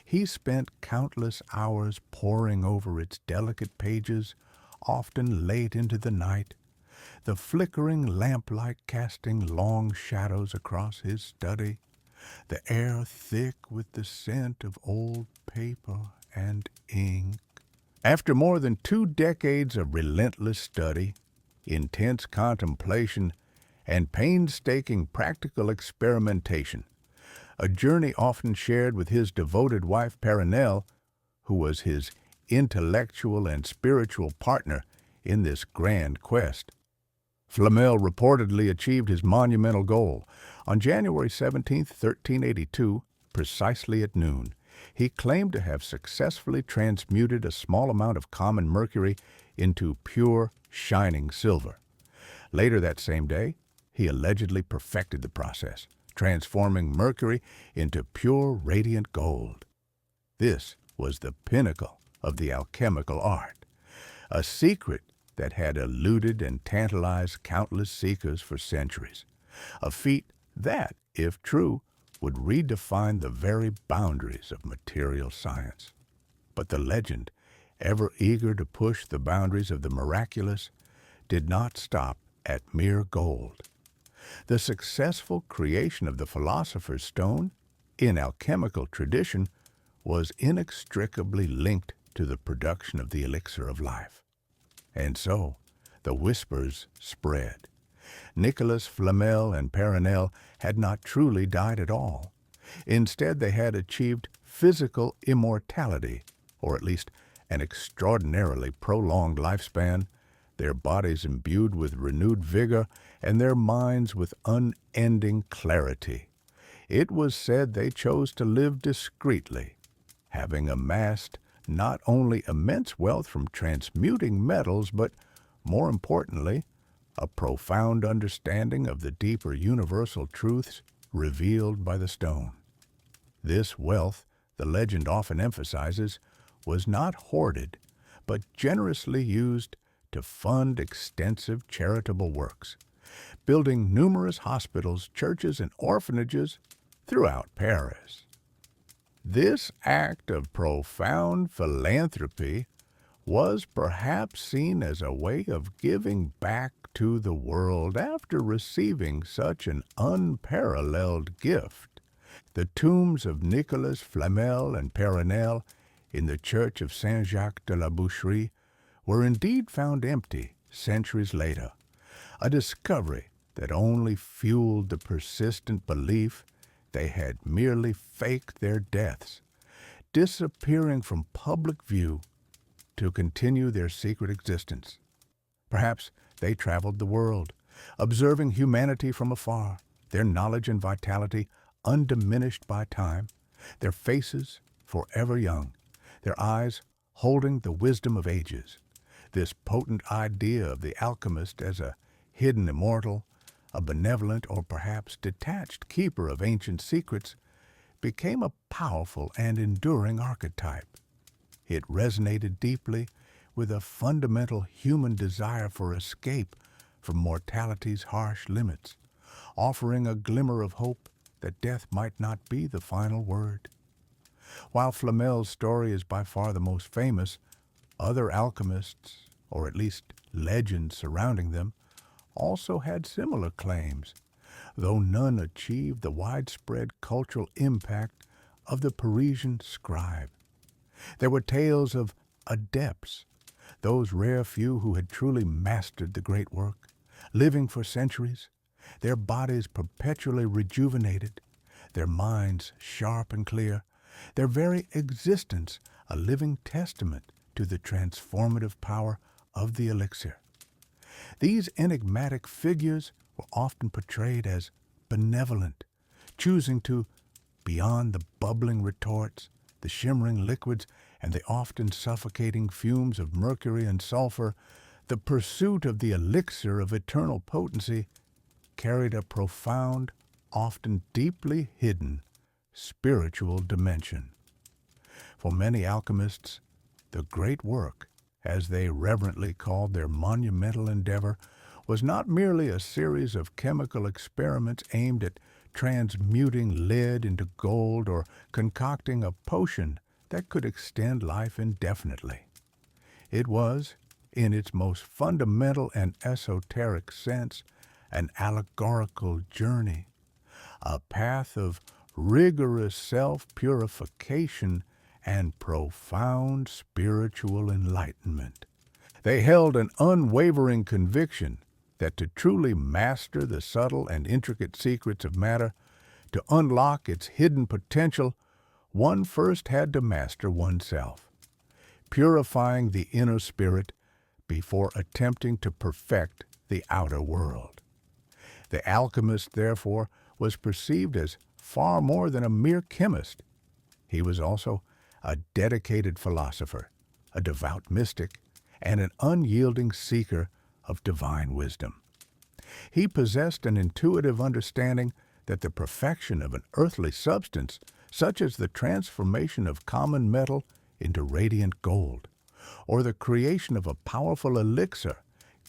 He spent countless hours poring over its delicate pages, often late into the night, the flickering lamplight casting long shadows across his study, the air thick with the scent of old paper and ink. After more than 2 decades of relentless study, intense contemplation, and painstaking practical experimentation, a journey often shared with his devoted wife Perenelle, who was his intellectual and spiritual partner in this grand quest. Flamel reportedly achieved his monumental goal. On January 17, 1382, precisely at noon, he claimed to have successfully transmuted a small amount of common mercury into pure, shining silver. Later that same day, he allegedly perfected the process, transforming mercury into pure, radiant gold. This was the pinnacle of the alchemical art, a secret that had eluded and tantalized countless seekers for centuries, a feat that, if true, would redefine the very boundaries of material science. But the legend, ever eager to push the boundaries of the miraculous, did not stop at mere gold. The successful creation of the philosopher's stone, in alchemical tradition, was inextricably linked to the production of the elixir of life. And so, the whispers spread. Nicolas Flamel and Perenelle had not truly died at all. Instead, they had achieved physical immortality, or at least an extraordinarily prolonged lifespan, their bodies imbued with renewed vigor and their minds with unending clarity. It was said they chose to live discreetly, having amassed not only immense wealth from transmuting metals, but, more importantly, a profound understanding of the deeper universal truths revealed by the stone. This wealth, the legend often emphasizes, was not hoarded, but generously used to fund extensive charitable works, building numerous hospitals, churches, and orphanages throughout Paris. This act of profound philanthropy was perhaps seen as a way of giving back to the world after receiving such an unparalleled gift. The tombs of Nicolas Flamel and Perenelle in the church of Saint-Jacques de la Boucherie were indeed found empty centuries later, a discovery that only fueled the persistent belief they had merely faked their deaths, disappearing from public view to continue their secret existence. Perhaps they traveled the world, observing humanity from afar, their knowledge and vitality undiminished by time, their faces forever young, their eyes holding the wisdom of ages. This potent idea of the alchemist as a hidden immortal, a benevolent or perhaps detached keeper of ancient secrets, became a powerful and enduring archetype. It resonated deeply with a fundamental human desire for escape from mortality's harsh limits, offering a glimmer of hope that death might not be the final word. While Flamel's story is by far the most famous, other alchemists, or at least legends surrounding them, also had similar claims, though none achieved the widespread cultural impact of the Parisian scribe. There were tales of adepts, those rare few who had truly mastered the great work, living for centuries, their bodies perpetually rejuvenated, their minds sharp and clear, their very existence a living testament to the transformative power of the elixir. These enigmatic figures were often portrayed as benevolent, choosing to, beyond the bubbling retorts, the shimmering liquids, and the often suffocating fumes of mercury and sulfur, the pursuit of the elixir of eternal potency carried a profound, often deeply hidden, spiritual dimension. For many alchemists, the great work, as they reverently called their monumental endeavor, was not merely a series of chemical experiments aimed at transmuting lead into gold or concocting a potion that could extend life indefinitely. It was, in its most fundamental and esoteric sense, an allegorical journey, a path of rigorous self-purification and profound spiritual enlightenment. They held an unwavering conviction that to truly master the subtle and intricate secrets of matter, to unlock its hidden potential, one first had to master oneself, purifying the inner spirit before attempting to perfect the outer world. The alchemist, therefore, was perceived as far more than a mere chemist. He was also a dedicated philosopher, a devout mystic, and an unyielding seeker of divine wisdom. He possessed an intuitive understanding that the perfection of an earthly substance, such as the transformation of common metal into radiant gold, or the creation of a powerful elixir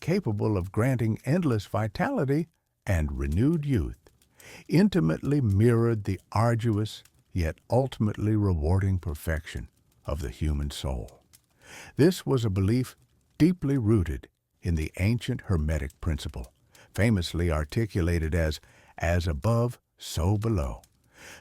capable of granting endless vitality and renewed youth, intimately mirrored the arduous yet ultimately rewarding perfection of the human soul. This was a belief deeply rooted in the ancient Hermetic principle, famously articulated as above, so below,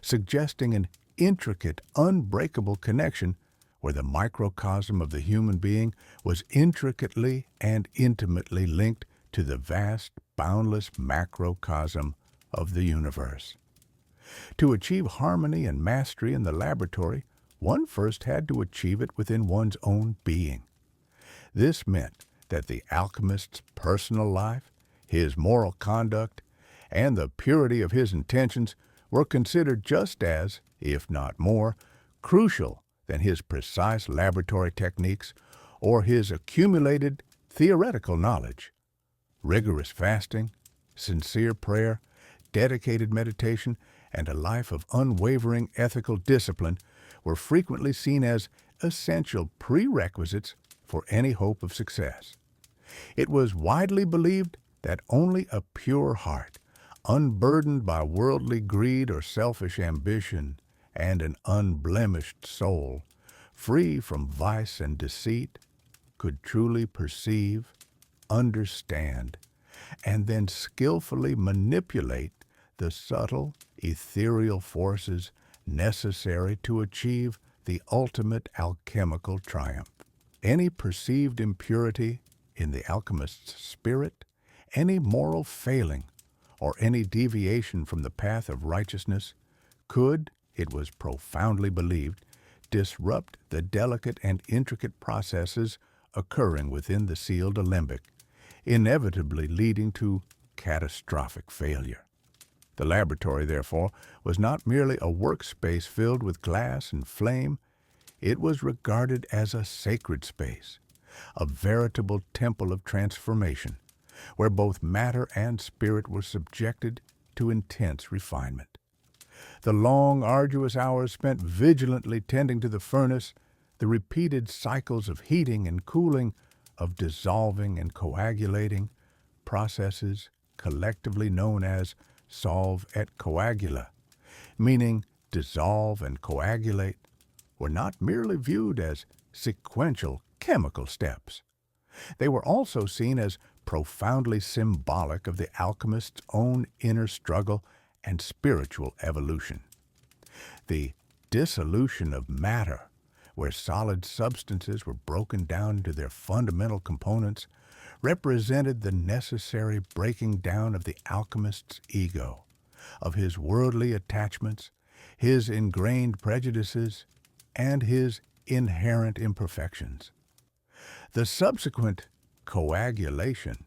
suggesting an intricate, unbreakable connection where the microcosm of the human being was intricately and intimately linked to the vast, boundless macrocosm of the universe. To achieve harmony and mastery in the laboratory, one first had to achieve it within one's own being. This meant that the alchemist's personal life, his moral conduct, and the purity of his intentions were considered just as, if not more, crucial than his precise laboratory techniques or his accumulated theoretical knowledge. Rigorous fasting, sincere prayer, dedicated meditation, and a life of unwavering ethical discipline were frequently seen as essential prerequisites for any hope of success. It was widely believed that only a pure heart, unburdened by worldly greed or selfish ambition, and an unblemished soul, free from vice and deceit, could truly perceive, understand, and then skillfully manipulate the subtle, ethereal forces necessary to achieve the ultimate alchemical triumph. Any perceived impurity in the alchemist's spirit, any moral failing, or any deviation from the path of righteousness could, it was profoundly believed, disrupt the delicate and intricate processes occurring within the sealed alembic, inevitably leading to catastrophic failure. The laboratory, therefore, was not merely a workspace filled with glass and flame. It was regarded as a sacred space, a veritable temple of transformation, where both matter and spirit were subjected to intense refinement. The long, arduous hours spent vigilantly tending to the furnace, the repeated cycles of heating and cooling, of dissolving and coagulating, processes collectively known as solve et coagula, meaning dissolve and coagulate, were not merely viewed as sequential chemical steps. They were also seen as profoundly symbolic of the alchemist's own inner struggle and spiritual evolution. The dissolution of matter, where solid substances were broken down to their fundamental components, represented the necessary breaking down of the alchemist's ego, of his worldly attachments, his ingrained prejudices, and his inherent imperfections. The subsequent coagulation,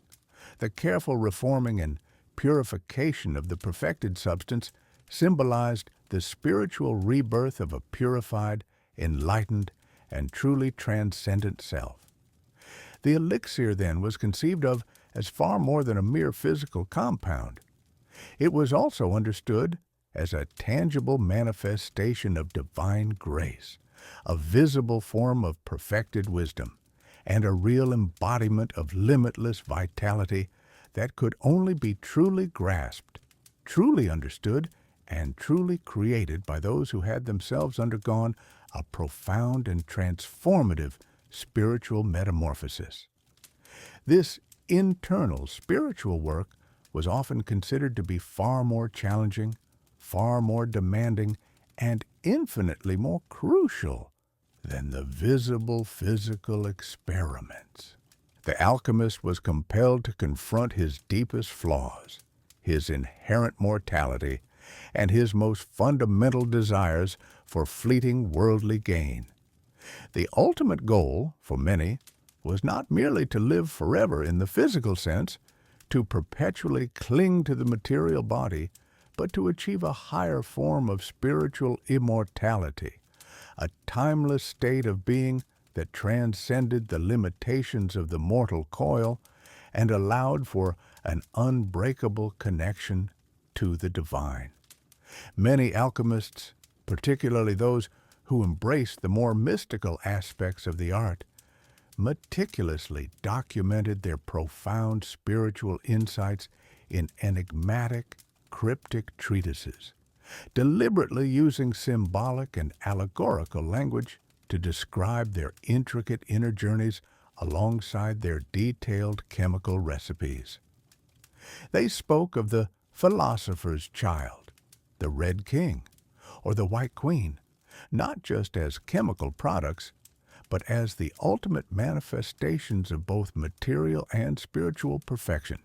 the careful reforming and purification of the perfected substance, symbolized the spiritual rebirth of a purified, enlightened, and truly transcendent self. The elixir, then, was conceived of as far more than a mere physical compound. It was also understood as a tangible manifestation of divine grace, a visible form of perfected wisdom, and a real embodiment of limitless vitality that could only be truly grasped, truly understood, and truly created by those who had themselves undergone a profound and transformative spiritual metamorphosis. This internal spiritual work was often considered to be far more challenging, far more demanding, and infinitely more crucial than the visible physical experiments. The alchemist was compelled to confront his deepest flaws, his inherent mortality, and his most fundamental desires for fleeting worldly gain. The ultimate goal, for many, was not merely to live forever in the physical sense, to perpetually cling to the material body, but to achieve a higher form of spiritual immortality, a timeless state of being that transcended the limitations of the mortal coil and allowed for an unbreakable connection to the divine. Many alchemists, particularly those who embraced the more mystical aspects of the art, meticulously documented their profound spiritual insights in enigmatic, cryptic treatises, deliberately using symbolic and allegorical language to describe their intricate inner journeys alongside their detailed chemical recipes. They spoke of the philosopher's child, the Red King, or the White Queen, not just as chemical products, but as the ultimate manifestations of both material and spiritual perfection,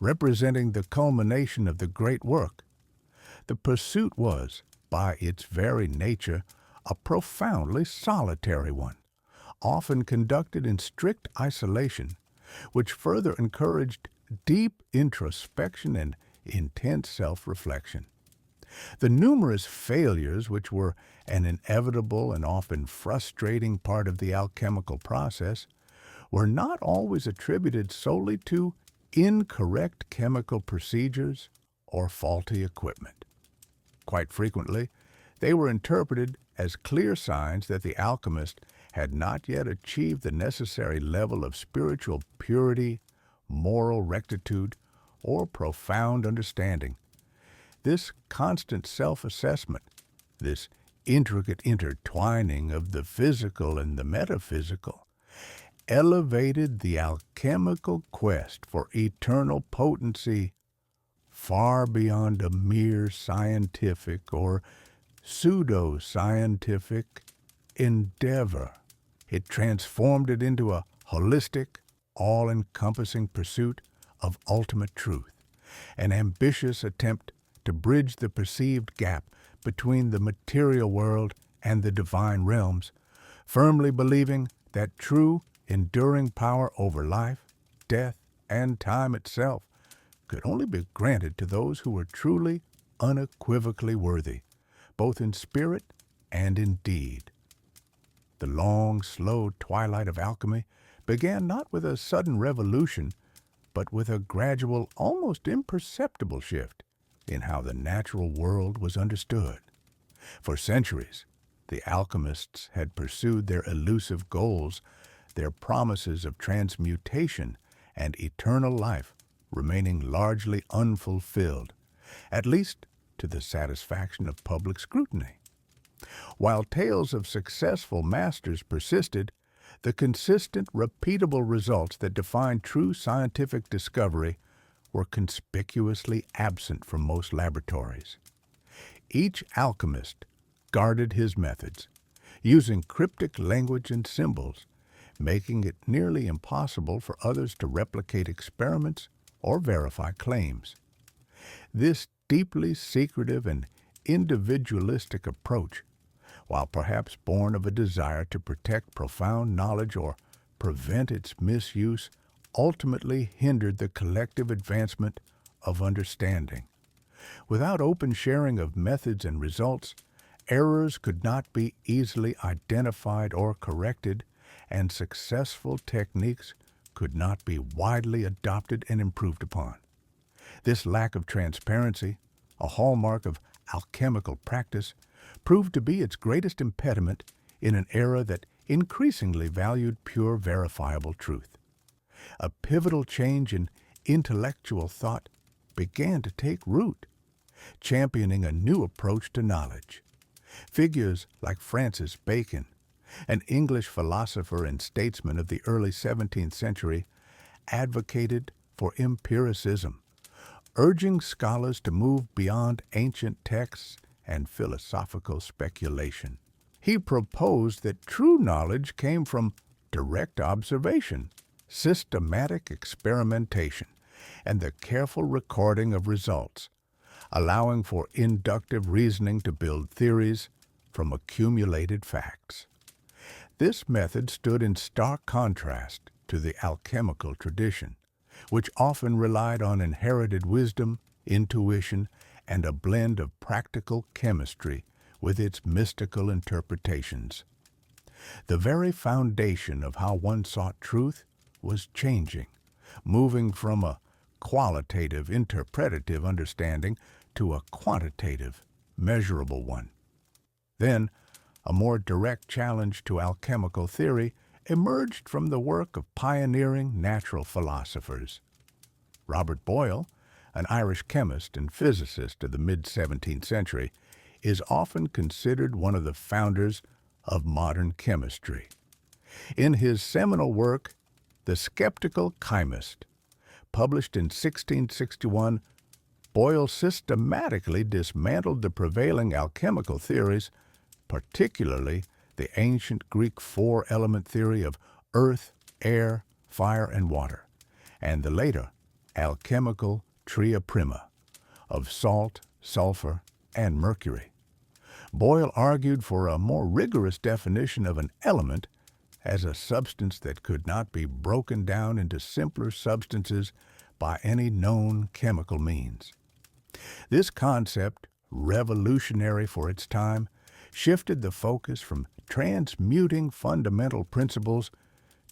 representing the culmination of the great work. The pursuit was, by its very nature, a profoundly solitary one, often conducted in strict isolation, which further encouraged deep introspection and intense self-reflection. The numerous failures, which were an inevitable and often frustrating part of the alchemical process, were not always attributed solely to incorrect chemical procedures or faulty equipment. Quite frequently, they were interpreted as clear signs that the alchemist had not yet achieved the necessary level of spiritual purity, moral rectitude, or profound understanding. This constant self-assessment, this intricate intertwining of the physical and the metaphysical, elevated the alchemical quest for eternal potency far beyond a mere scientific or pseudo-scientific endeavor. It transformed it into a holistic, all-encompassing pursuit of ultimate truth, an ambitious attempt to bridge the perceived gap between the material world and the divine realms, firmly believing that true, enduring power over life, death, and time itself could only be granted to those who were truly, unequivocally worthy, both in spirit and in deed. The long, slow twilight of alchemy began not with a sudden revolution, but with a gradual, almost imperceptible shift in how the natural world was understood. For centuries, the alchemists had pursued their elusive goals, their promises of transmutation and eternal life remaining largely unfulfilled, at least to the satisfaction of public scrutiny. While tales of successful masters persisted, The consistent, repeatable results that define true scientific discovery were conspicuously absent from most laboratories. Each alchemist guarded his methods, using cryptic language and symbols, making it nearly impossible for others to replicate experiments or verify claims. This deeply secretive and individualistic approach, while perhaps born of a desire to protect profound knowledge or prevent its misuse, ultimately hindered the collective advancement of understanding. Without open sharing of methods and results, errors could not be easily identified or corrected, and successful techniques could not be widely adopted and improved upon. This lack of transparency, a hallmark of alchemical practice, proved to be its greatest impediment in an era that increasingly valued pure verifiable truth. A pivotal change in intellectual thought began to take root, championing a new approach to knowledge. Figures like Francis Bacon, an English philosopher and statesman of the early 17th century, advocated for empiricism, urging scholars to move beyond ancient texts and philosophical speculation. He proposed that true knowledge came from direct observation, systematic experimentation, and the careful recording of results, allowing for inductive reasoning to build theories from accumulated facts. This method stood in stark contrast to the alchemical tradition, which often relied on inherited wisdom, intuition, and a blend of practical chemistry with its mystical interpretations. The very foundation of how one sought truth was changing, moving from a qualitative, interpretative understanding to a quantitative, measurable one. Then, a more direct challenge to alchemical theory emerged from the work of pioneering natural philosophers. Robert Boyle, an Irish chemist and physicist of the mid-17th century, is often considered one of the founders of modern chemistry. In his seminal work, The Skeptical Chemist, published in 1661, Boyle systematically dismantled the prevailing alchemical theories, particularly the ancient Greek four-element theory of earth, air, fire, and water, and the later alchemical tria prima of salt, sulfur, and mercury. Boyle argued for a more rigorous definition of an element as a substance that could not be broken down into simpler substances by any known chemical means. This concept, revolutionary for its time, shifted the focus from transmuting fundamental principles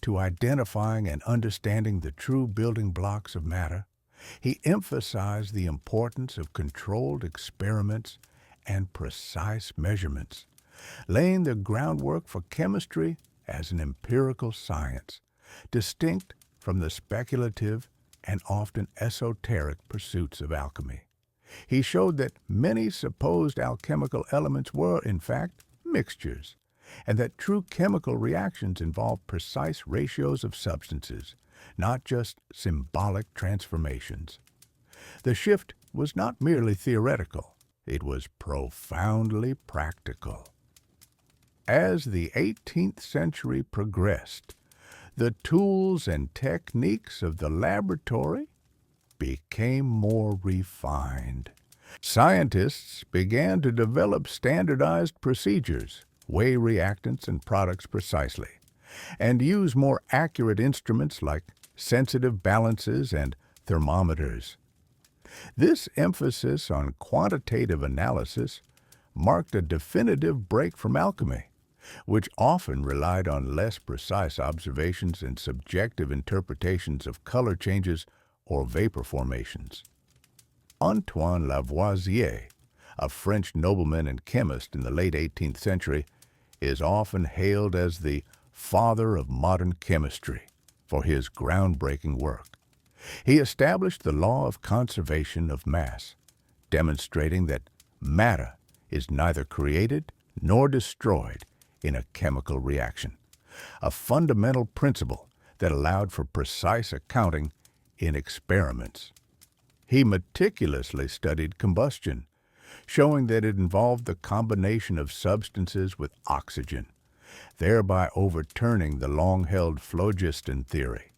to identifying and understanding the true building blocks of matter. He emphasized the importance of controlled experiments and precise measurements, laying the groundwork for chemistry as an empirical science, distinct from the speculative and often esoteric pursuits of alchemy. He showed that many supposed alchemical elements were, in fact, mixtures, and that true chemical reactions involve precise ratios of substances, not just symbolic transformations. The shift was not merely theoretical, it was profoundly practical. As the 18th century progressed, the tools and techniques of the laboratory became more refined. Scientists began to develop standardized procedures, weigh reactants and products precisely, and use more accurate instruments like sensitive balances and thermometers. This emphasis on quantitative analysis marked a definitive break from alchemy, which often relied on less precise observations and subjective interpretations of color changes or vapor formations. Antoine Lavoisier, a French nobleman and chemist in the late 18th century, is often hailed as the father of modern chemistry for his groundbreaking work. He established the law of conservation of mass, demonstrating that matter is neither created nor destroyed in a chemical reaction, a fundamental principle that allowed for precise accounting in experiments. He meticulously studied combustion, showing that it involved the combination of substances with oxygen, thereby overturning the long-held phlogiston theory,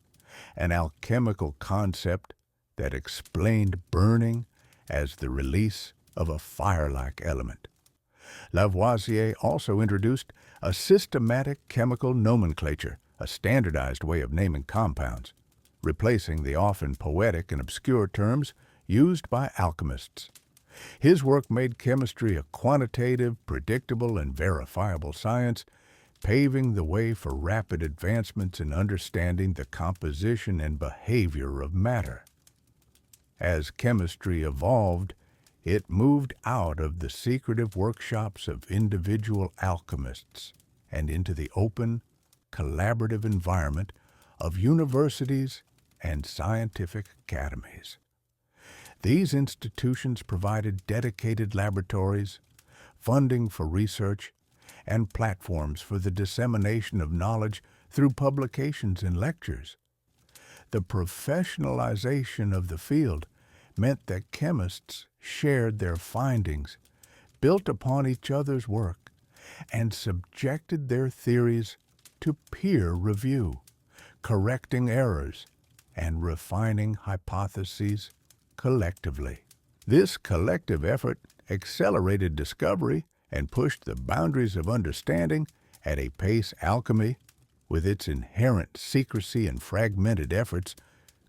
an alchemical concept that explained burning as the release of a fire-like element. Lavoisier also introduced a systematic chemical nomenclature, a standardized way of naming compounds, replacing the often poetic and obscure terms used by alchemists. His work made chemistry a quantitative, predictable, and verifiable science, paving the way for rapid advancements in understanding the composition and behavior of matter. As chemistry evolved, it moved out of the secretive workshops of individual alchemists and into the open, collaborative environment of universities and scientific academies. These institutions provided dedicated laboratories, funding for research, and platforms for the dissemination of knowledge through publications and lectures. The professionalization of the field meant that chemists shared their findings, built upon each other's work, and subjected their theories to peer review, correcting errors and refining hypotheses collectively. This collective effort accelerated discovery and pushed the boundaries of understanding at a pace alchemy, with its inherent secrecy and fragmented efforts,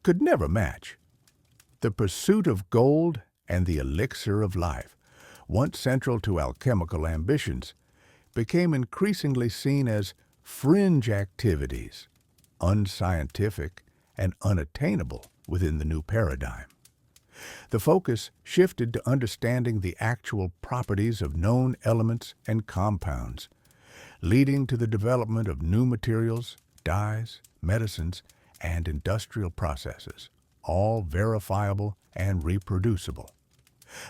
could never match. The pursuit of gold and the elixir of life, once central to alchemical ambitions, became increasingly seen as fringe activities, unscientific and unattainable within the new paradigm. The focus shifted to understanding the actual properties of known elements and compounds, leading to the development of new materials, dyes, medicines, and industrial processes, all verifiable and reproducible.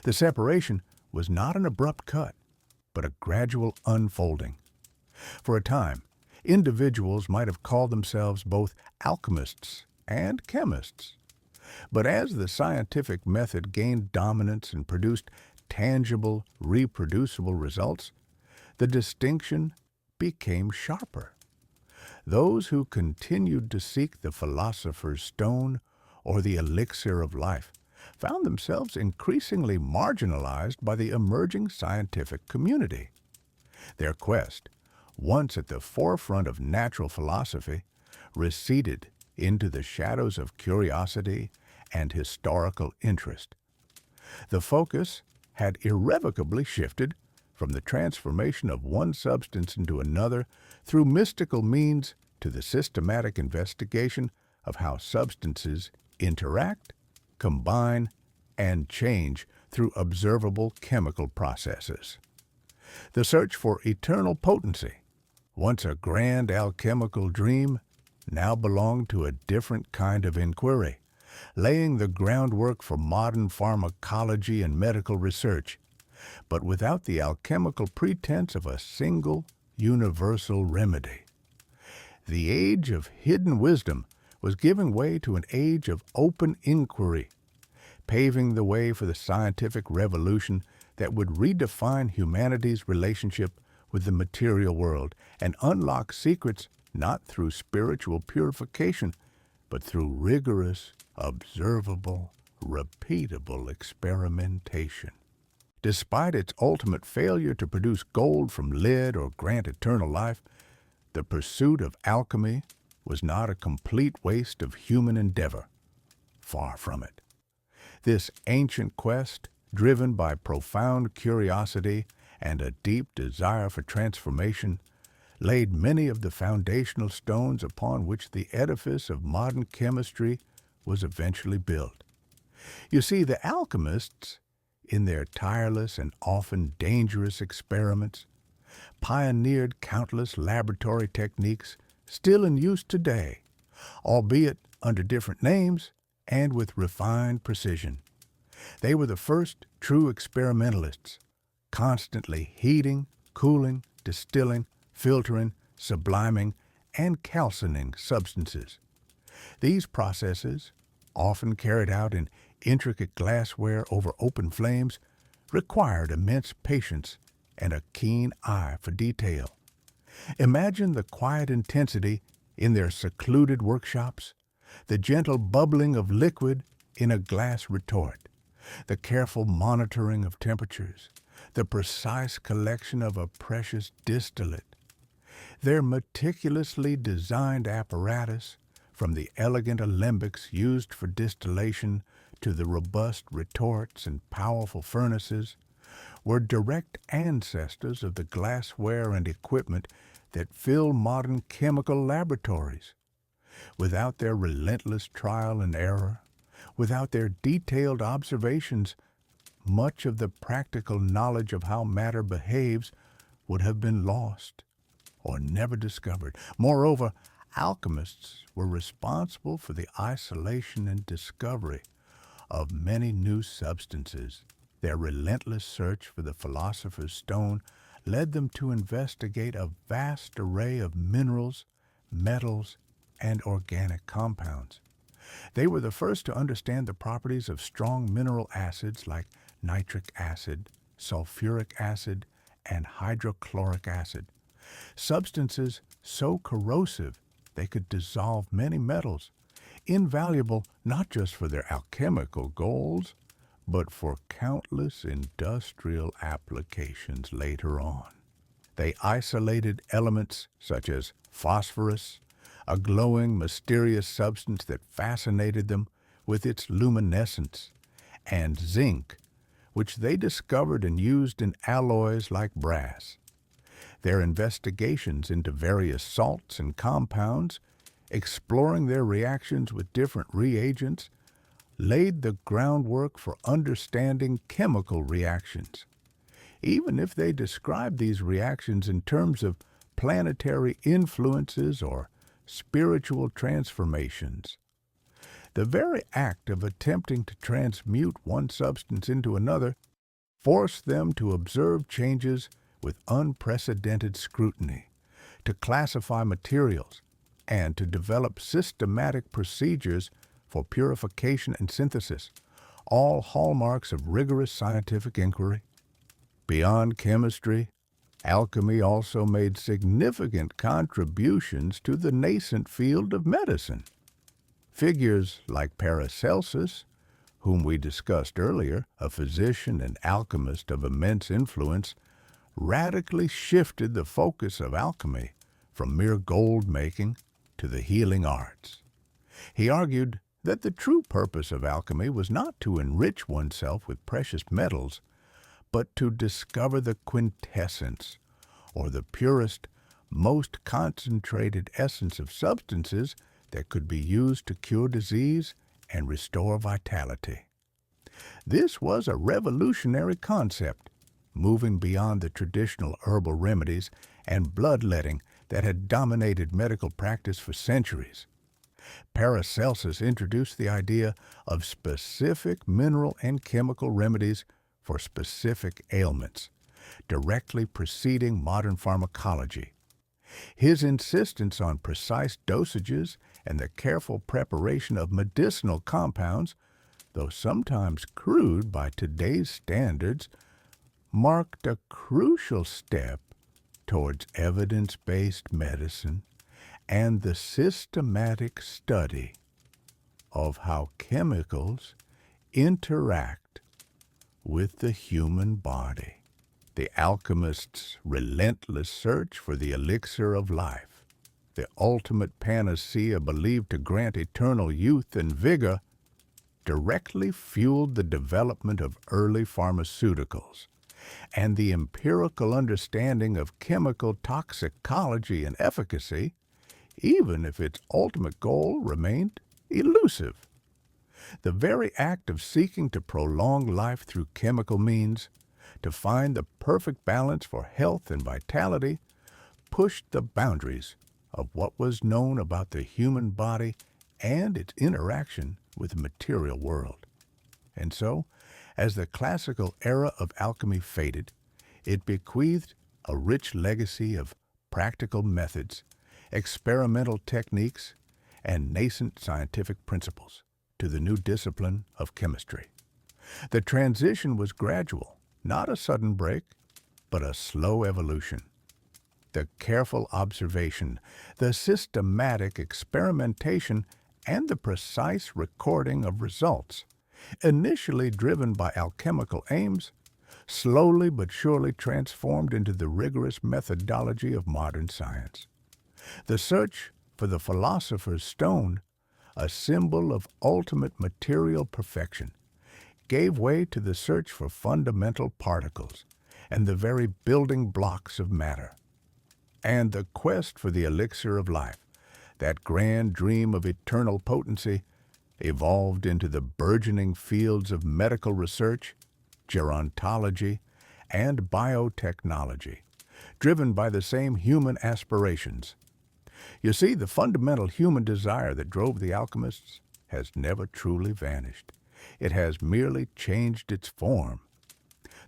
The separation was not an abrupt cut, but a gradual unfolding. For a time, individuals might have called themselves both alchemists and chemists. But as the scientific method gained dominance and produced tangible, reproducible results, the distinction became sharper. Those who continued to seek the philosopher's stone or the elixir of life found themselves increasingly marginalized by the emerging scientific community. Their quest, once at the forefront of natural philosophy, receded into the shadows of curiosity and historical interest. The focus had irrevocably shifted from the transformation of one substance into another through mystical means to the systematic investigation of how substances interact, combine, and change through observable chemical processes. The search for eternal potency, once a grand alchemical dream, now belonged to a different kind of inquiry, laying the groundwork for modern pharmacology and medical research, but without the alchemical pretense of a single, universal remedy. The age of hidden wisdom was giving way to an age of open inquiry, paving the way for the scientific revolution that would redefine humanity's relationship with the material world and unlock secrets not through spiritual purification, but through rigorous, observable, repeatable experimentation. Despite its ultimate failure to produce gold from lead or grant eternal life, the pursuit of alchemy was not a complete waste of human endeavor. Far from it. This ancient quest, driven by profound curiosity and a deep desire for transformation, laid many of the foundational stones upon which the edifice of modern chemistry was eventually built. You see, the alchemists, in their tireless and often dangerous experiments, pioneered countless laboratory techniques still in use today, albeit under different names and with refined precision. They were the first true experimentalists, constantly heating, cooling, distilling, filtering, subliming, and calcining substances. These processes, often carried out in intricate glassware over open flames, required immense patience and a keen eye for detail. Imagine the quiet intensity in their secluded workshops, the gentle bubbling of liquid in a glass retort, the careful monitoring of temperatures, the precise collection of a precious distillate. Their meticulously designed apparatus, from the elegant alembics used for distillation to the robust retorts and powerful furnaces, were direct ancestors of the glassware and equipment that fill modern chemical laboratories. Without their relentless trial and error, without their detailed observations, much of the practical knowledge of how matter behaves would have been lost or never discovered. Moreover, alchemists were responsible for the isolation and discovery of many new substances. Their relentless search for the philosopher's stone led them to investigate a vast array of minerals, metals, and organic compounds. They were the first to understand the properties of strong mineral acids like nitric acid, sulfuric acid, and hydrochloric acid, substances so corrosive they could dissolve many metals, invaluable not just for their alchemical goals, but for countless industrial applications later on. They isolated elements such as phosphorus, a glowing, mysterious substance that fascinated them with its luminescence, and zinc, which they discovered and used in alloys like brass. Their investigations into various salts and compounds, exploring their reactions with different reagents, laid the groundwork for understanding chemical reactions. Even if they described these reactions in terms of planetary influences or spiritual transformations, the very act of attempting to transmute one substance into another forced them to observe changes with unprecedented scrutiny, to classify materials, and to develop systematic procedures for purification and synthesis, all hallmarks of rigorous scientific inquiry. Beyond chemistry, alchemy also made significant contributions to the nascent field of medicine. Figures like Paracelsus, whom we discussed earlier, a physician and alchemist of immense influence, radically shifted the focus of alchemy from mere gold-making to the healing arts. He argued that the true purpose of alchemy was not to enrich oneself with precious metals, but to discover the quintessence, or the purest, most concentrated essence of substances that could be used to cure disease and restore vitality. This was a revolutionary concept, moving beyond the traditional herbal remedies and bloodletting that had dominated medical practice for centuries. Paracelsus introduced the idea of specific mineral and chemical remedies for specific ailments, directly preceding modern pharmacology. His insistence on precise dosages and the careful preparation of medicinal compounds, though sometimes crude by today's standards, marked a crucial step towards evidence-based medicine and the systematic study of how chemicals interact with the human body. The alchemist's relentless search for the elixir of life, the ultimate panacea believed to grant eternal youth and vigor, directly fueled the development of early pharmaceuticals and the empirical understanding of chemical toxicology and efficacy, even if its ultimate goal remained elusive. The very act of seeking to prolong life through chemical means, to find the perfect balance for health and vitality, pushed the boundaries of what was known about the human body and its interaction with the material world. And so, as the classical era of alchemy faded, it bequeathed a rich legacy of practical methods, experimental techniques, and nascent scientific principles to the new discipline of chemistry. The transition was gradual, not a sudden break, but a slow evolution. The careful observation, the systematic experimentation, and the precise recording of results, initially driven by alchemical aims, slowly but surely transformed into the rigorous methodology of modern science. The search for the philosopher's stone, a symbol of ultimate material perfection, gave way to the search for fundamental particles and the very building blocks of matter. And the quest for the elixir of life, that grand dream of eternal potency, evolved into the burgeoning fields of medical research, gerontology, and biotechnology, driven by the same human aspirations. You see, the fundamental human desire that drove the alchemists has never truly vanished. It has merely changed its form.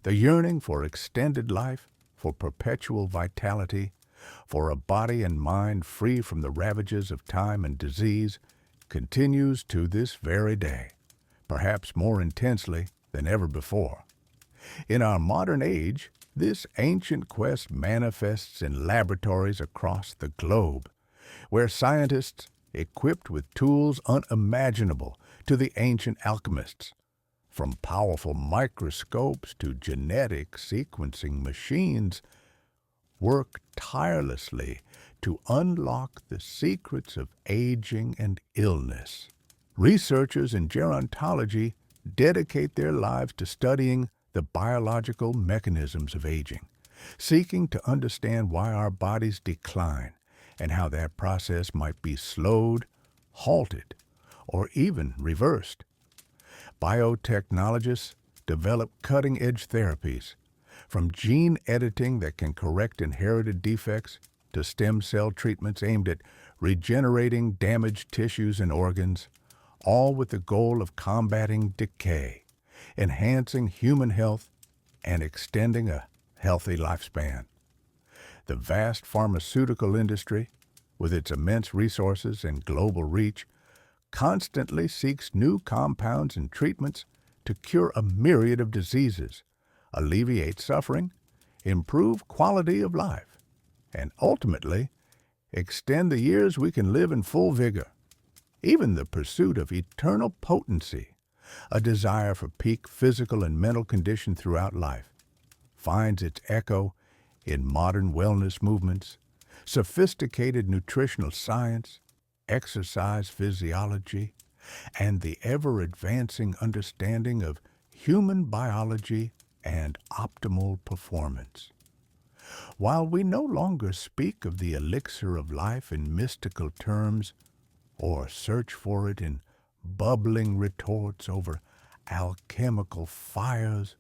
The yearning for extended life, for perpetual vitality, for a body and mind free from the ravages of time and disease, continues to this very day, perhaps more intensely than ever before. In our modern age, this ancient quest manifests in laboratories across the globe, where scientists, equipped with tools unimaginable to the ancient alchemists, from powerful microscopes to genetic sequencing machines, work tirelessly to unlock the secrets of aging and illness. Researchers in gerontology dedicate their lives to studying the biological mechanisms of aging, seeking to understand why our bodies decline and how that process might be slowed, halted, or even reversed. Biotechnologists develop cutting-edge therapies, from gene editing that can correct inherited defects to stem cell treatments aimed at regenerating damaged tissues and organs, all with the goal of combating decay, enhancing human health, and extending a healthy lifespan. The vast pharmaceutical industry, with its immense resources and global reach, constantly seeks new compounds and treatments to cure a myriad of diseases, alleviate suffering, improve quality of life, and ultimately extend the years we can live in full vigor. Even the pursuit of eternal potency, a desire for peak physical and mental condition throughout life, finds its echo in modern wellness movements, sophisticated nutritional science, exercise physiology, and the ever-advancing understanding of human biology and optimal performance. While we no longer speak of the elixir of life in mystical terms or search for it in bubbling retorts over alchemical fires,